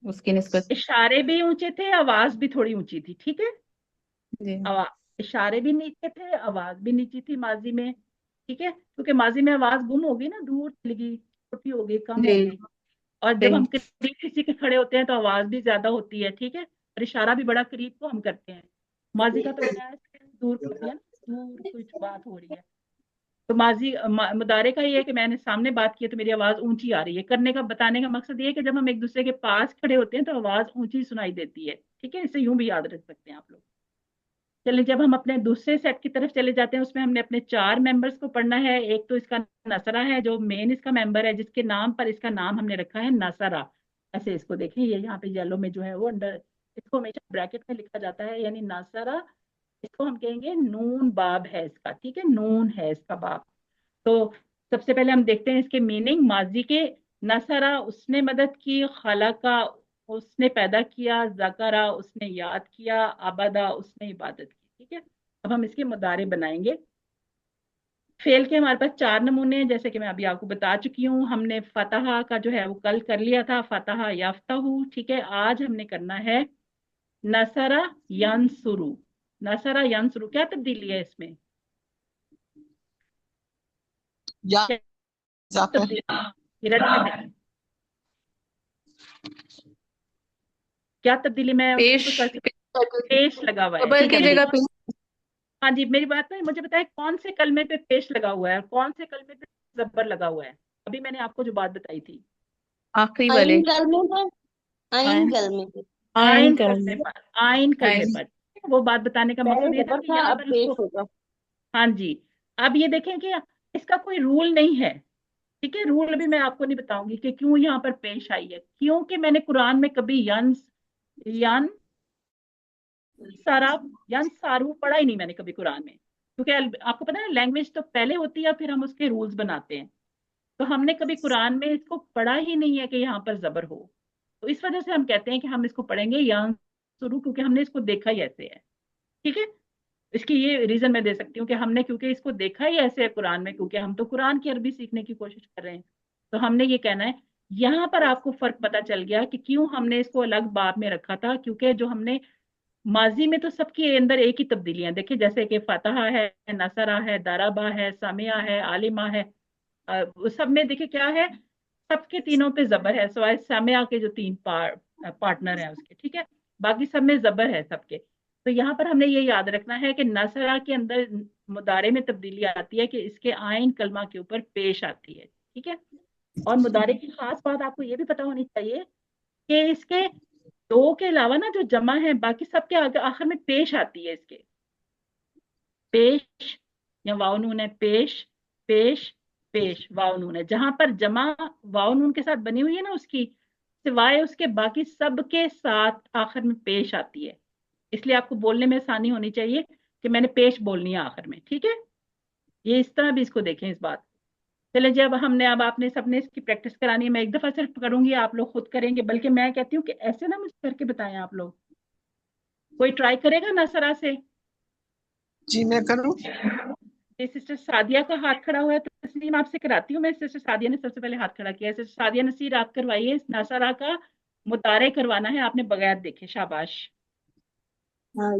उसकी निस्बत। इशारे भी ऊंचे थे, आवाज भी थोड़ी ऊंची थी, ठीक है। जी आवाज, इशारे भी नीचे थे, आवाज भी नीची थी माजी में, ठीक है, क्योंकि माजी में आवाज गुम होगी ना, दूर चली गई, छोटी हो गई, कम हो जी गई। और जब सही। हम करीब किसी के खड़े होते हैं तो आवाज भी ज्यादा होती है, ठीक है, और इशारा भी बड़ा करीब को हम करते हैं। माजी का तो क्या है, दूर कर दिया ना, दूर कुछ बात हो रही है। तो मुदारे का ये है कि मैंने सामने बात की है तो मेरी आवाज ऊंची आ रही है, करने का बताने का मकसद ये है कि जब हम एक दूसरे के पास खड़े होते हैं तो आवाज ऊंची सुनाई देती है, ठीक है, इसे यूं भी याद रख सकते हैं आप लोग। चलिए, जब हम अपने दूसरे सेट की तरफ चले जाते हैं, उसमें हमने अपने चार मेंबर्स को पढ़ना है। एक तो इसका नसरा है जो मेन इसका मेंबर है, जिसके नाम पर इसका नाम हमने रखा है नसरा। ऐसे इसको देखें, ये यहाँ पे येलो में जो है वो अंडर, इसको हमेशा ब्रैकेट में लिखा जाता है, यानी नसरा। इसको हम कहेंगे नून बाब है इसका, ठीक है, नून है इसका बाब। तो सबसे पहले हम देखते हैं इसके मीनिंग। माजी के नसरा उसने मदद की, खला का उसने पैदा किया, जकरा उसने याद किया, अबदा उसने इबादत की, ठीक है। अब हम इसके मुदारे बनाएंगे। फेल के हमारे पास चार नमूने हैं, जैसे कि मैं अभी आपको बता चुकी हूँ। हमने फतहा का जो है वो कल कर लिया था, फतहा याफ्ताहू, ठीक है। आज हमने करना है नसरा यंसुरु। नसरा यंसुरु, क्या तब्दीली है इसमें? या क्या इजाफा है। तब्दीली? ये रट के देखें। क्या तब्दीली मैं पेश उसको कर, पेश लगा हुआ है, डबल ठीक की है। जगह पेश। हाँ जी, मेरी बात में मुझे बताए कौन से कलमे पे पेश लगा हुआ है और कौन से कलमे पे जबर लगा हुआ है? अभी मैंने आपको जो बात बताई थी, आखिरी वाले। आइन आयन गल में आयन आइन कलमे कलम। पर, आइन कलमे आयन। पर। वो बात बताने का पहले मकसद ये था जबर कि था, यहाँ अब पर पेश उसको, होगा। हाँ जी। अब ये देखें कि इसका कोई रूल नहीं है, ठीक है। रूल अभी मैं आपको नहीं बताऊंगी कि क्यों यहाँ पर पेश आई है, क्योंकि मैंने कुरान में कभी यन सारा यान सारू पढ़ा ही नहीं मैंने कभी कुरान में, क्योंकि आपको पता है लैंग्वेज तो पहले होती है फिर हम उसके रूल्स बनाते हैं। तो हमने कभी कुरान में इसको पढ़ा ही नहीं है कि यहाँ पर जबर हो। तो इस वजह से हम कहते हैं कि हम इसको पढ़ेंगे यान शुरू, क्योंकि हमने इसको देखा ही ऐसे है, ठीक है। इसकी ये रीजन मैं दे सकती हूँ कि हमने क्योंकि इसको देखा ही ऐसे है कुरान में, क्योंकि हम तो कुरान की अरबी सीखने की कोशिश कर रहे हैं। तो हमने ये कहना है, यहाँ पर आपको फर्क पता चल गया कि क्यों हमने इसको अलग बाब में रखा था, क्योंकि जो हमने माजी में तो सबके अंदर एक ही तब्दीलियां देखिए, जैसे कि फतहा है, नसरा है, दराबा है, समिया है, आलिमा है। उस सब में देखिए क्या है, सबके तीनों पे जबर है, सवाए समिया के जो तीन पार्टनर हैं उसके, ठीक है। बाकी सब में जबर है सबके। तो यहाँ पर हमने ये याद रखना है कि नसरा के अंदर मुदारे में तब्दीली आती है कि इसके आइन कलमा के ऊपर पेश आती है, ठीक है। और मुदारे की खास बात आपको ये भी पता होनी चाहिए कि इसके दो के अलावा ना जो जमा है बाकी सबके आगे आखिर में पेश आती है इसके, पेश या वाव नून है, पेश पेश पेश, वाव नून है। जहां पर जमा वाव नून के साथ बनी हुई है ना, उसकी सिवाय उसके बाकी सब के साथ आखिर में पेश आती है। इसलिए आपको बोलने में आसानी होनी चाहिए कि मैंने पेश बोलनी है आखिर में, ठीक है। ये इस तरह भी इसको देखें इस बात। चले जी, अब आपने सबने इसकी प्रैक्टिस करानी है। मैं एक दफा सिर्फ करूंगी, आप लोग खुद करेंगे, बल्कि मैं कहती हूँ कि ऐसे ना मुझे करके बताएं आप लोग। कोई ट्राई करेगा ना सरा से? जी मैं करूँ? ये सिस्टर सादिया का हाथ खड़ा हुआ है, तो तस्लीम आपसे कराती हूँ मैं। सिस्टर सादिया ने सबसे पहले हाथ खड़ा किया है। सिस्टर सादिया नसीर, आप करवाइए। नासरा का मुतारे करवाना है आपने बगैर देखे। शाबाश।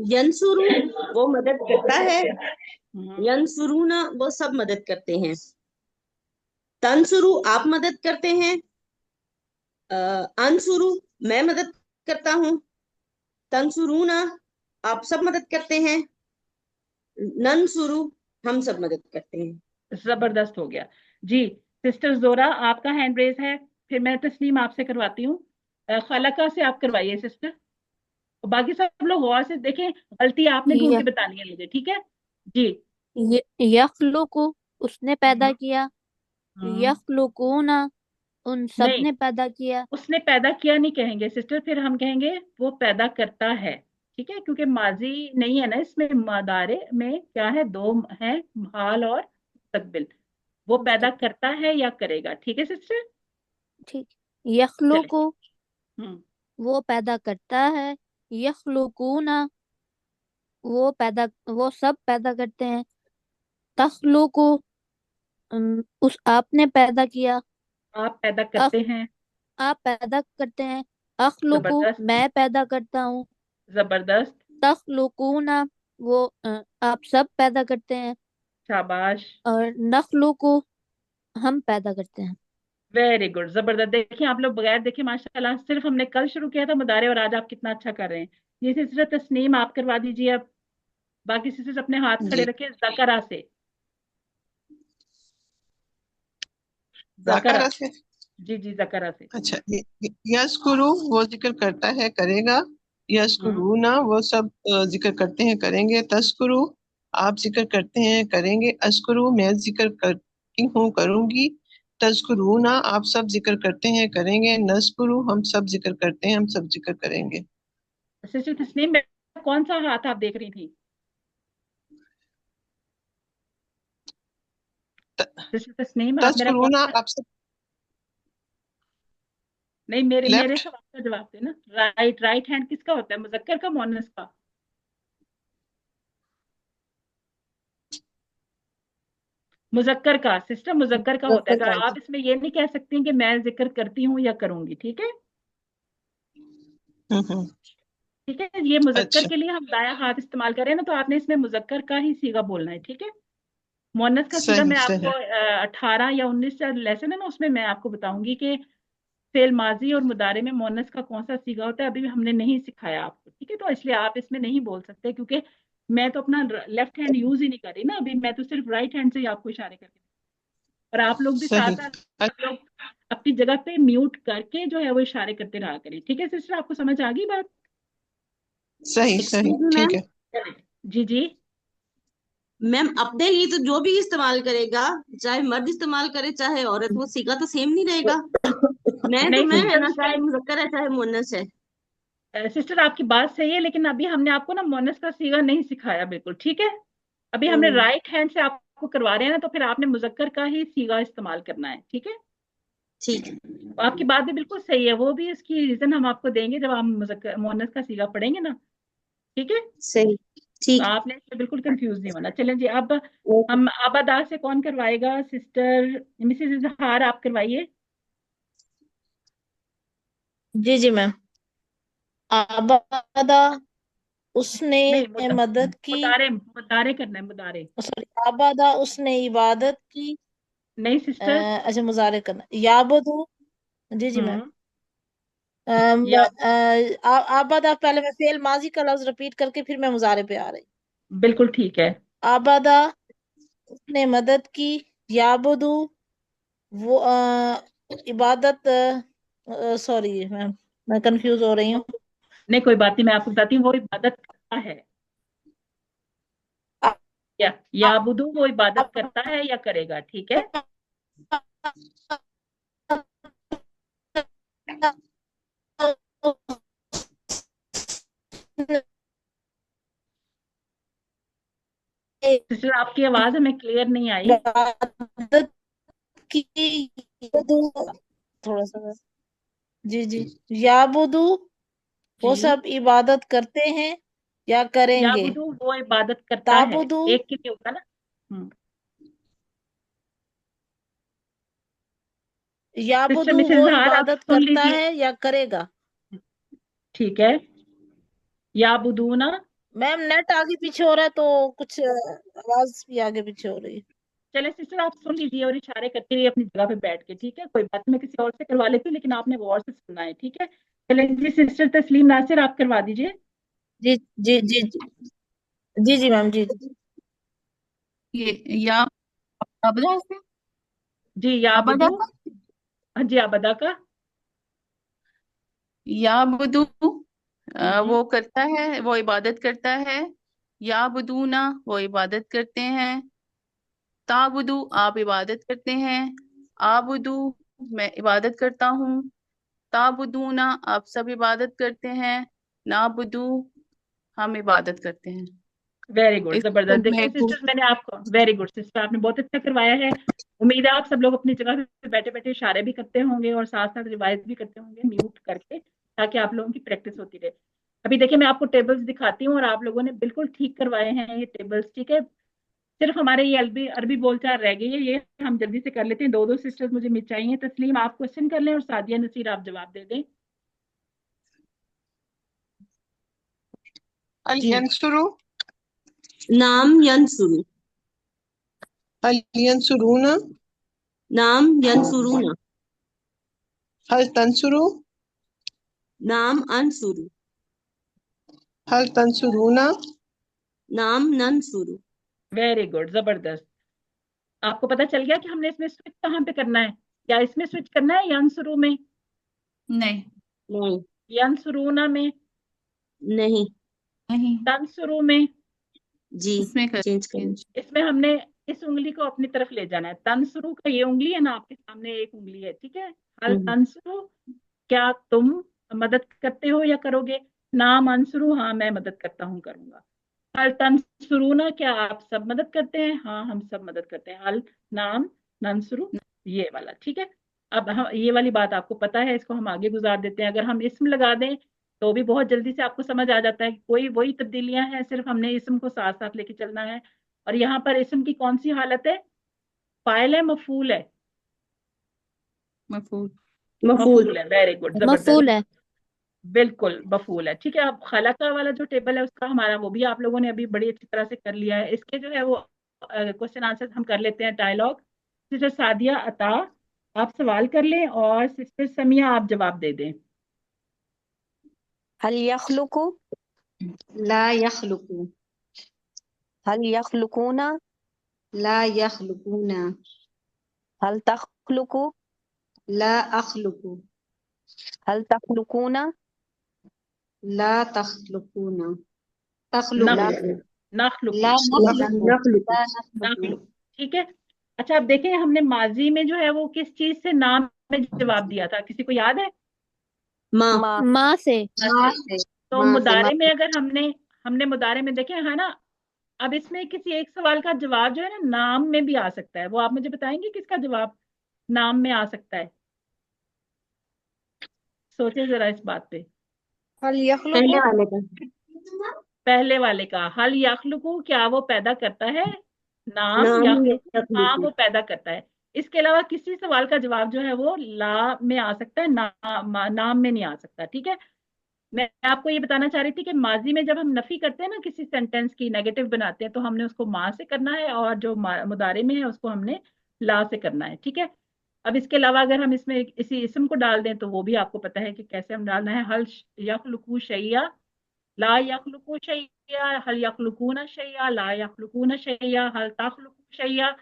यंसुरु वो मदद करता है, हम्म, यंसुरुना वो सब मदद करते हैं, तंसुरु आप मदद करते हैं, अंसुरु मैं मदद करता हूँ, तंसुरुना आप सब मदद करते हैं, नंसुरु हम सब मदद करते हैं। जबरदस्त हो गया जी। सिस्टर जोरा, आपका हैंड रेज है। फिर मैं तस्लीम आपसे करवाती हूँ। खलका से आप करवाइए सिस्टर। और बाकी सब लोग गौर से देखें, गलती आपने ढूंढ य, के बतानी है मुझे, ठीक है जी। यखलुकु उसने पैदा हम्म, किया, हम्म, यखलुकूना उन सब नहीं, ने पैदा किया। उसने पैदा किया नहीं कहेंगे सिस्टर, फिर हम कहेंगे वो पैदा करता है, ठीक है। क्योंकि माजी नहीं है ना इसमें, मदारे में क्या है, दो है, हाल और मुस्तकबिल। वो पैदा मुस्तक करता है या करेगा, ठीक है सिस्टर। ठीक। चले। यखलुकु हम्म, वो पैदा करता है, यखलुकूना वो सब पैदा करते हैं, तखलुकु उस आपने पैदा किया, आप पैदा अख करते हैं। आप पैदा करते हैं, अखलुकु जबरदस्त, मैं पैदा करता हूँ, जबरदस्त, तखलुकूना वो आप सब पैदा करते हैं, शाबाश, और नखलुकु हम पैदा करते हैं। वेरी गुड, जबरदस्त। देखिए आप लोग बगैर देखे माशाल्लाह, सिर्फ हमने कल शुरू किया था मुदारे और आज आप कितना अच्छा कर रहे हैं। ये सिस्टर तस्नीम आप करवा दीजिए अब। बाकी सिस्टर्स अपने हाथ खड़े जी रखें जकरा से। जकरा, जाकरा से। जी जी, जकरा से। अच्छा, यस्कुरु वो जिक्र करता है, करेगा। हम्म, यस्कुरूना वो सब जिक्र करते हैं, करेंगे। तस्कुरु आप जिक्र करते हैं, करेंगे। अस्कुरु मैं जिक्र करती हूँ, करूंगी। तस्कुरूना आप सब जिक्र करते हैं, करेंगे। नस्कुरु हम सब जिक्र करते हैं, हम सब जिक्र करेंगे। सिस्टर तस्नीम में कौन सा हाथ आप देख रही थी? सिस्टर तस्नीम, आप मेरा कौन तस्कुरूना सा? आप सब नहीं, मेरे मेरे लेफ्ट। सवाल का जवाब देना। राइट, राइट हैंड किसका होता है, मुजक्कर का मुअन्नस का? मुजक्कर का सिस्टर, मुजक्कर का होता है। मुजफ्फर तो खान आप जी। इसमें ये नहीं कह सकती कि मैं जिक्र करती हूँ या करूंगी, ठीक है। हम्म। ठीक है, ये मुजक्कर अच्छा। के लिए हम दाया हाथ इस्तेमाल करें ना, तो आपने इसमें मुजक्कर का ही सीगा बोलना है, ठीक है। मुअन्नस का सीगा सही मैं आपको सही। 18 या 19 का लेसन है ना, उसमें मैं आपको बताऊंगी कि फेल माजी और मुदारे में मुअन्नस का कौन सा सीगा होता है। अभी हमने नहीं सिखाया आपको, ठीक है। तो इसलिए आप इसमें नहीं बोल सकते, क्योंकि मैं तो अपना लेफ्ट हैंड यूज ही नहीं कर रही ना अभी, मैं तो सिर्फ राइट हैंड से ही आपको इशारे करके। और आप लोग भी साथ सही। साथ, आप लोग अपनी जगह पे म्यूट करके जो है वो इशारे करते रहा करें, ठीक है सिस्टर। आपको समझ आ गई बात? सही सही एक्सक्यूज मी ठीक मैम, है। चलिए। जी जी। मैम अपने लिए तो जो भी इस्तेमाल करेगा, चाहे मर्द इस्तेमाल करे चाहे औरत, वो सीगा तो सेम नहीं रहेगा। मैं तो नहीं मैं है सिस्टर, ना, चाहे मुजक्कर है चाहे मुन्नस है। सिस्टर आपकी बात सही है, लेकिन अभी हमने आपको ना मोनस का सीगा नहीं सिखाया बिल्कुल, ठीक है। अभी हमने हम्म, राइट हैंड से आपको करवा रहे हैं ना, तो फिर आपने मुजक्कर का ही सीगा इस्तेमाल करना है, ठीक है। ठीक है। तो आपकी बात भी बिल्कुल सही है, वो भी इसकी रीजन हम आपको देंगे जब हम मुजक्कर मोनस का सीगा पढ़ेंगे ना, ठीक है। सही। तो ठीक। आपने इससे बिल्कुल कंफ्यूज नहीं होना। चलें जी, अब ओके। हम आबादा से कौन करवाएगा? सिस्टर मिसेस इजहार आप करवाइए। जी जी मैम। आबादा उसने नहीं, मदद की, मुदारे मुदारे करना है, मुदारे। सॉरी, आबादा उसने इबादत की। नहीं सिस्टर। अच्छा, मुजारे करना, याबुदु। जी जी मैम। हम्म, या आबादा पहले मैं फेल माजी का लफ्ज रिपीट करके फिर मैं मुजारे पे आ रही। बिल्कुल ठीक है। आबादा उसने मदद की, याबुदु वो इबादत, सॉरी मैम मैं कंफ्यूज हो रही हूँ। नहीं कोई बात नहीं, मैं आपको बताती हूँ, वो इबादत करता है। याबुदू वो इबादत करता है या करेगा, ठीक है। सिस्टर आपकी आवाज हमें क्लियर नहीं आई। इबादत की, थोड़ा सा, जी जी, याबुदू वो जी, सब इबादत करते हैं या करेंगे। याबुदू वो इबादत करता है, ताबुदू, एक के लिए होगा ना। सिस्टर याबुदू मिसेस वो जहार आप इबादत सुन करता लीजिए, है या करेगा। ठीक है। याबुदूना, मैम नेट आगे पीछे हो रहा है तो कुछ आवाज भी आगे पीछे हो रही है। चले सिस्टर आप सुन लीजिए और इशारे करते हुए अपनी जगह पे बैठ के, ठीक है। कोई बात नहीं, मैं किसी और से करवा लेती हूँ, लेकिन आपने गौर से सुनना है, ठीक है। चले जी, सिस्टर तस्लीम नासिर आप करवा दीजिए। जी जी जी जी जी जी मैम, जी जी। ये या अबदा से, जी, अबदा याबुदू, का, हाँ जी, आबदा का। याबुदू जी, वो करता है, वो इबादत करता है। याबुदूना वो इबादत करते हैं। ताबुदू आप इबादत करते हैं। आबुदू मैं इबादत करता हूँ। ताबुदूना आप सब इबादत करते हैं। नाबुदू हम इबादत करते हैं। वेरी गुड, इसको जबरदस्त। देखिए मैं सिस्टर्स, मैंने आपको, वेरी गुड सिस्टर, आपने बहुत अच्छा करवाया है। उम्मीद है आप सब लोग अपनी जगह पे बैठे बैठे इशारे भी करते होंगे और साथ साथ रिवाइज भी करते होंगे म्यूट करके, ताकि आप लोगों की प्रैक्टिस होती रहे। अभी देखिए मैं आपको टेबल्स दिखाती हूँ और आप लोगों ने बिल्कुल ठीक करवाए हैं ये टेबल्स, ठीक है। सिर्फ हमारे ये अरबी अरबी बोलचाल रह गई है, ये हम जल्दी से कर लेते हैं। दो दो सिस्टर्स मुझे मिल चाहिए। तस्लीम आप क्वेश्चन कर लें और सादिया नसीर आप जवाब दे दें। हल जी, यंसुरु, नाम यंसुरु, हल यंसुरूना, नाम यंसुरूना, हल तंसुरु, नाम अंसुरु, हल तंसुरूना, नाम नंसुरु। वेरी गुड, जबरदस्त। आपको पता चल गया कि हमने इसमें स्विच कहाँ पे करना है? क्या इसमें स्विच करना है यंसुरु में, नहीं नहीं, यंसुरूना में, नहीं, नहीं, तंसुरु में? जी, इसमें चेंज करेंगे। करो। इसमें हमने इस उंगली को अपनी तरफ ले जाना है। तंसुरु का ये उंगली है ना, आपके सामने एक उंगली है, ठीक है। हल हम्म, तंसुरु, क्या तुम मदद करते हो या करोगे? नाम अंसुरु, हाँ मैं मदद करता हूँ, करूंगा। हल तंसुरूना, क्या आप सब मदद करते हैं? हाँ हम सब मदद करते हैं। हल नाम नंसुरु, ये वाला, ठीक है। अब हम ये वाली बात आपको पता है, इसको हम आगे गुजार देते हैं। अगर हम इसम लगा दें तो भी बहुत जल्दी से आपको समझ आ जाता है कि कोई वही तब्दीलियां हैं, सिर्फ हमने इसम को साथ साथ लेके चलना है। और यहाँ पर इसम की कौन सी हालत है? फाइल है, मफूल है? मफूल। मफूल। मफूल है, वेरी गुड, मफूल जबरदस्त। है। बिल्कुल मफूल है, ठीक है। अब खलका वाला जो टेबल है उसका हमारा, वो भी आप लोगों ने अभी बड़ी अच्छी तरह से कर लिया है। इसके जो है वो क्वेश्चन आंसर हम कर लेते हैं, डायलॉग। सिस्टर सादिया अता आप सवाल कर लें और सिस्टर समिया आप जवाब दे दें। हल यखलुकु, ला यखलुकू, हल यखलुकूना, ला यखलुकूना, हल तखलुकु, ला अखलुकू, हल तखलुकूना, ला तखलुकूना, तखलुकू, ला नखलुकू, नखलुकू, ला नखलुकू, नखलुकू, ला नखलुकू। नखलुकू, ठीक है। अच्छा अब देखें, हमने माजी में जो है वो किस चीज से नाम में जवाब दिया था, किसी को याद है? माँ, माँ, माँ से। माँ से। से, तो माँ से, माँ। मुदारे में अगर हमने हमने मुदारे में देखे है ना। अब इसमें किसी एक सवाल का जवाब जो है ना नाम में भी आ सकता है, वो आप मुझे बताएंगे किसका जवाब नाम में आ सकता है? सोचे जरा इस बात पे। हल पहले यखलुकु, वाले का। पहले वाले का, हल यखलुकु, क्या वो पैदा करता है? नाम नाम यखलुकु, हाँ यखलुकू, वो पैदा करता है। इसके अलावा किसी सवाल का जवाब जो है वो ला में आ सकता है, नाम में नहीं आ सकता, ठीक है। मैं आपको ये बताना चाह रही थी कि माजी में जब हम नफी करते हैं ना किसी सेंटेंस की, नेगेटिव बनाते हैं, तो हमने उसको माँ से करना है, और जो मुदारे में है उसको हमने ला से करना है, ठीक है। अब इसके अलावा अगर हम इसमें इसी इसम को डाल दें तो वो भी आपको पता है कि कैसे हम डालना है। हल यखलुकू शैया, ला यखलुकू शैया, हल यखलुकूना शैया, ला यखलुकूना शैया, हल तखलुकू शैया,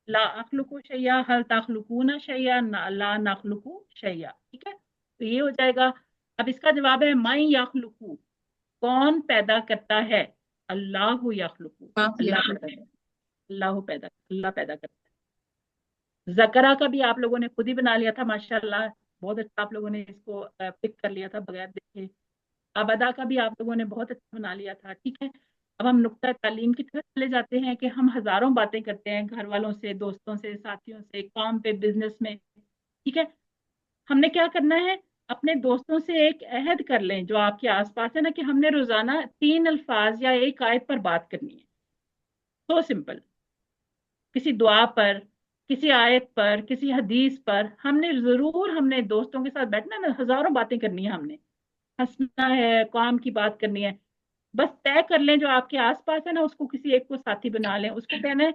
ला अखलुकू शैया, हल तखलुकूना शैया, ला नखलुकू शैया, ठीक है। तो ये हो जाएगा। अब इसका जवाब है मैं यखलुकू, कौन पैदा करता है? अल्लाह यखलुकु, अल्लाह पैदा करता है। ज़करा का भी आप लोगों ने खुद ही बना लिया था माशाल्लाह, बहुत अच्छा आप लोगों ने इसको पिक कर लिया था बगैर देखे। अबदा का भी आप लोगों ने बहुत अच्छा बना लिया था, ठीक है। अब हम नुक्ता तालीम की तरफ चले जाते हैं कि हम हजारों बातें करते हैं घर वालों से, दोस्तों से, साथियों से, काम पे, बिजनेस में, ठीक है। हमने क्या करना है, अपने दोस्तों से एक अहद कर लें जो आपके आसपास है ना, कि हमने रोजाना 3 अल्फाज या एक आयत पर बात करनी है। तो सिंपल, किसी दुआ पर, किसी आयत पर, किसी हदीस पर हमने दोस्तों के साथ बैठना है, हजारों बातें करनी है, हमने हंसना है, काम की बात करनी है। बस तय कर लें जो आपके आसपास है ना, उसको किसी एक को साथी बना लें, उसको कहना है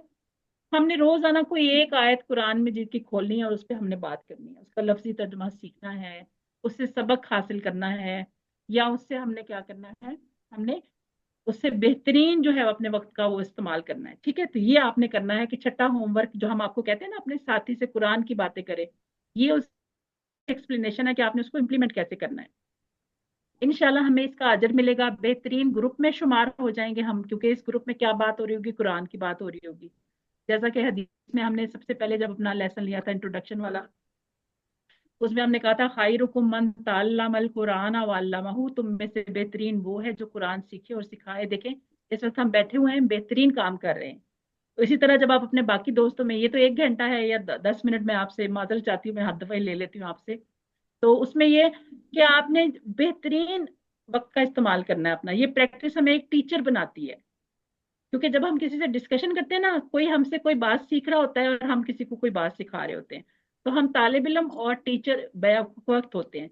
हमने रोजाना कोई एक आयत कुरान में जिसकी खोलनी है और उस पर हमने बात करनी है, उसका लफ्जी तर्जुमा सीखना है, उससे सबक हासिल करना है, या उससे हमने क्या करना है, हमने उससे बेहतरीन जो है अपने वक्त का वो इस्तेमाल करना है, ठीक है। तो ये आपने करना है कि छठा होमवर्क जो हम आपको कहते हैं ना, अपने साथी से कुरान की बातें करें, ये उस एक्सप्लेनेशन है कि आपने उसको इम्प्लीमेंट कैसे करना है। इंशाल्लाह हमें इसका अजर मिलेगा, बेहतरीन ग्रुप में शुमार हो जाएंगे हम, क्योंकि इस ग्रुप में क्या बात हो रही होगी, कुरान की बात हो रही होगी। जैसा कि हदीस में हमने सबसे पहले जब अपना लेसन लिया था इंट्रोडक्शन वाला, उसमें हमने कहा था खैरुकुम मन तअल्लमल कुरान व अल्लमहु, तुम में से बेहतरीन वो है जो कुरान सीखे और सिखाए। देखें इस वक्त हम बैठे हुए हैं, बेहतरीन काम कर रहे हैं। तो इसी तरह जब आप अपने बाकी दोस्तों में, ये तो 1 घंटा है या 10 मिनट में आपसे माजल चाहती हूँ, मैं हद दफा ही ले लेती हूँ आपसे, तो उसमें ये कि आपने बेहतरीन वक्त का इस्तेमाल करना है अपना। ये प्रैक्टिस हमें एक टीचर बनाती है, क्योंकि जब हम किसी से डिस्कशन करते हैं ना, कोई हमसे कोई बात सीख रहा होता है और हम किसी को कोई बात सिखा रहे होते हैं, तो हम तालिब इल्म और टीचर बैक वक्त होते हैं।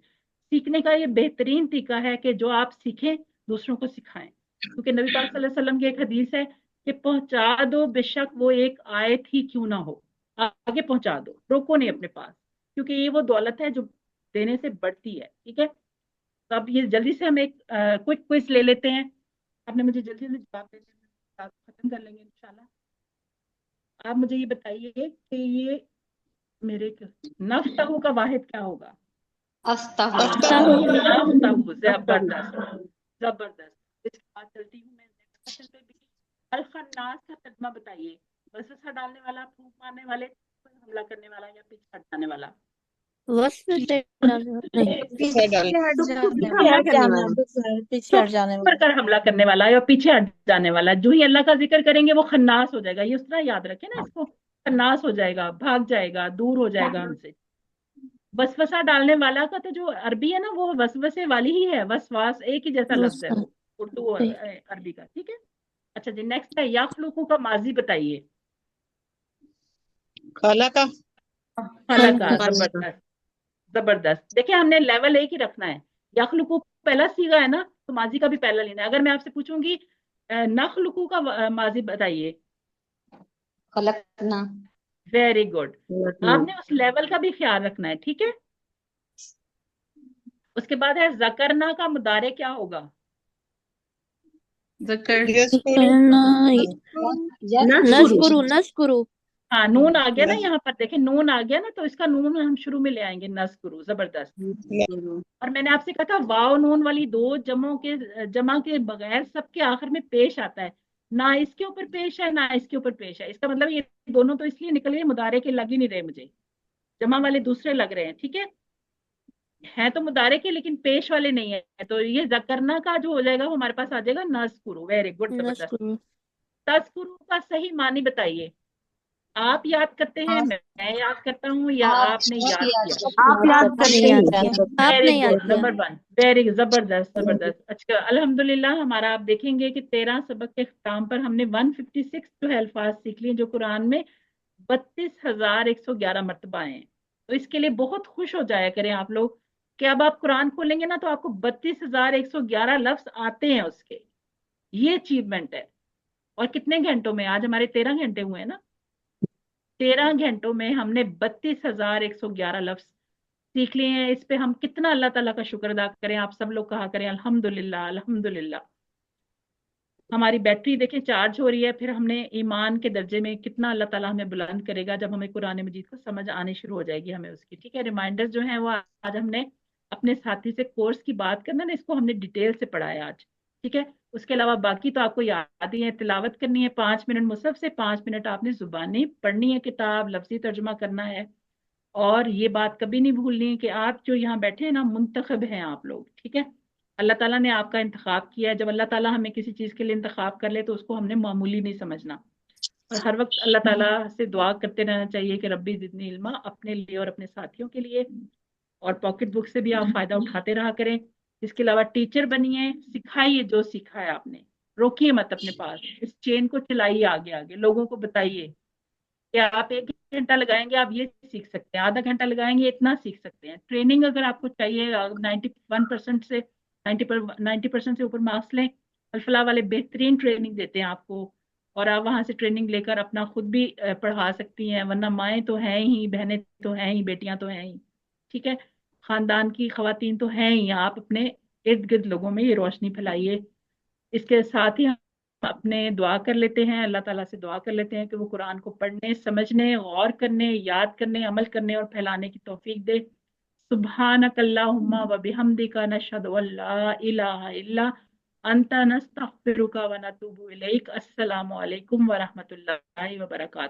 सीखने का ये बेहतरीन तरीका है कि जो आप सीखें दूसरों को सिखाएं, क्योंकि नबी पाक सल्लल्लाहु अलैहि वसल्लम की एक हदीस है कि पहुंचा दो बेशक वो एक आयत ही क्यों ना हो, आगे पहुंचा दो, रोको नहीं अपने पास, क्योंकि ये वो दौलत है जो देने से बढ़ती है, ठीक है। तो अब ये जल्दी से हम एक क्विक क्विज ले लेते हैं। आपने मुझे जल्दी जल्दी जवाब दे देना, क्लास खत्म कर लेंगे इंशाल्लाह। आप मुझे ये बताइए कि ये मेरे नफ्तहू का वाहिद क्या होगा? अस्तगफुर। नफ्तहू, जबरदस्त जबरदस्त। इसके बाद चलती हूँ मैं नेक्स्ट क्वेश्चन पे भी। अल खन्नास का तर्जुमा बताइए। वसवसा डालने वाला, फूंक मारने वाले, हमला करने वाला, या पीछे हट जाने वाला? वस्व से डालने वाला नहीं, पीछे डाल पीछे हट जाने वाला, कर हमला करने वाला या पीछे हट जाने वाला। जो ही अल्लाह का जिक्र करेंगे वो खन्नास हो जाएगा, ये उस तरह याद रखें ना इसको, खन्नास हो जाएगा, भाग जाएगा, दूर हो जाएगा हमसे। वसवसा डालने वाला का तो जो अरबी है ना, वो वसवसे वाली ही है, वसवास एक ही जैसा लफ्ज है वो, उर्दू और अरबी का, ठीक है। अच्छा जी, नेक्स्ट है यखलुकु का माजी बताइए। खाला का खलका, जबरदस्त जबरदस्त। देखिए हमने लेवल एक ही रखना है। यखलुकु पहला सीगा है ना, तो माजी का भी पहला लेना है। अगर मैं आपसे पूछूंगी नखलुकु का माजी बताइए, खलकना। Very good. आपने उस लेवल का भी ख्याल रखना है, ठीक है। उसके बाद है जकरना का मुदारे क्या होगा? ज़कर, करना नशकुरु नशकुरु हाँ, नून आ गया ना यहाँ पर, देखें नून आ गया ना, तो इसका नून हम शुरू में ले आएंगे, नस्कुरु, जबरदस्त। और मैंने आपसे कहा था वाव नून वाली दो जमा के बगैर सबके आखिर में पेश आता है, ना इसके ऊपर पेश है ना इसके ऊपर पेश है। इसका मतलब ये दोनों तो इसलिए निकल गए, मुदारे के लग ही नहीं रहे मुझे, जमा वाले दूसरे लग रहे हैं, ठीक है तो मुदारे के लेकिन पेश वाले नहीं है। तो ये जकरना का जो हो जाएगा वो हमारे पास आ जाएगा नस्कुरु, वेरी गुड, जबरदस्त। नशकुरु तस्कुरु का सही मानी बताइए। आप याद करते हैं, मैं याद करता हूँ, या आप आपने याद किया? आप याद आपने करते याद हैं। किया, वेरी आपने याद गुड, किया। नंबर 1, वेरी जबरदस्त जबरदस्त। अच्छा अल्हम्दुलिल्लाह, हमारा आप देखेंगे कि 13 सबक के अख्ताम पर हमने 156 जो है अल्फाज सीख लिए, जो कुरान में 32,111 मरतबा हैं। तो इसके लिए बहुत खुश हो जाया करें आप लोग कि अब आप कुरान खोलेंगे ना तो आपको 32,111 लफ्ज आते हैं उसके। ये अचीवमेंट है। और कितने घंटों में? आज हमारे 13 घंटे हुए हैं ना, 13 घंटों में हमने 32,111 लफ्ज सीख लिए हैं। इस पे हम कितना अल्लाह ताला का शुक्र अदा करें। आप सब लोग कहा करें अल्हम्दुलिल्लाह अल्हम्दुलिल्लाह। हमारी बैटरी देखें चार्ज हो रही है, फिर हमने ईमान के दर्जे में कितना अल्लाह ताला हमें बुलंद करेगा जब हमें कुरान मजीद को समझ आनी शुरू हो जाएगी हमें उसकी, ठीक है। रिमाइंडर जो है वो आज हमने अपने साथी से कोर्स की बात करना ना, इसको हमने डिटेल से पढ़ा है आज, ठीक है। उसके अलावा बाकी तो आपको याद ही है, तिलावत करनी है 5 मिनट मुसहफ से, 5 मिनट आपने जुबानी पढ़नी है, किताब लफ्जी तर्जुमा करना है। और ये बात कभी नहीं भूलनी कि आप जो यहाँ बैठे हैं ना, मुंतखब हैं आप लोग, ठीक है। अल्लाह ताला ने आपका इंतखाब किया है। जब अल्लाह ताला हमें किसी चीज़ के लिए इंतखाब कर ले तो उसको हमने मामूली नहीं समझना, और हर वक्त अल्लाह ताला से दुआ करते रहना चाहिए कि रब्बी जिदनी इल्मा, अपने लिए और अपने साथियों के लिए। और पॉकेट बुक से भी आप फायदा उठाते रहा करें। इसके अलावा टीचर बनिए, सिखाइए जो सीखा है आपने, रोकिए मत अपने पास, इस चेन को चलाइए आगे आगे, लोगों को बताइए कि आप 1 घंटा लगाएंगे आप ये सीख सकते हैं, आधा घंटा लगाएंगे इतना सीख सकते हैं। ट्रेनिंग अगर आपको चाहिए 91% से 90% से ऊपर मार्क्स लें, अल्फला वाले बेहतरीन ट्रेनिंग देते हैं आपको, और आप वहां से ट्रेनिंग लेकर अपना खुद भी पढ़ा सकती हैं। वरना माएँ तो हैं ही, बहनें तो हैं ही, बेटियां तो हैं ही, ठीक है, खानदान की खवातीन तो हैं ही। आप अपने इर्द गिर्द लोगों में ये रोशनी फैलाइए। इसके साथ ही हम अपने दुआ कर लेते हैं, अल्लाह ताला से दुआ कर लेते हैं कि वो कुरान को पढ़ने, समझने, गौर करने, याद करने, अमल करने और फैलाने की तौफीक दे। सुब्हानक अल्लाहुम्मा व बिहम्दिका नशहदु अल्ला इलाहा इल्ला अंता नस्तगफिरुका व नतूबु इलैक। अस्सलामु अलैकुम व रहमतुल्लाहि व बरकातहू।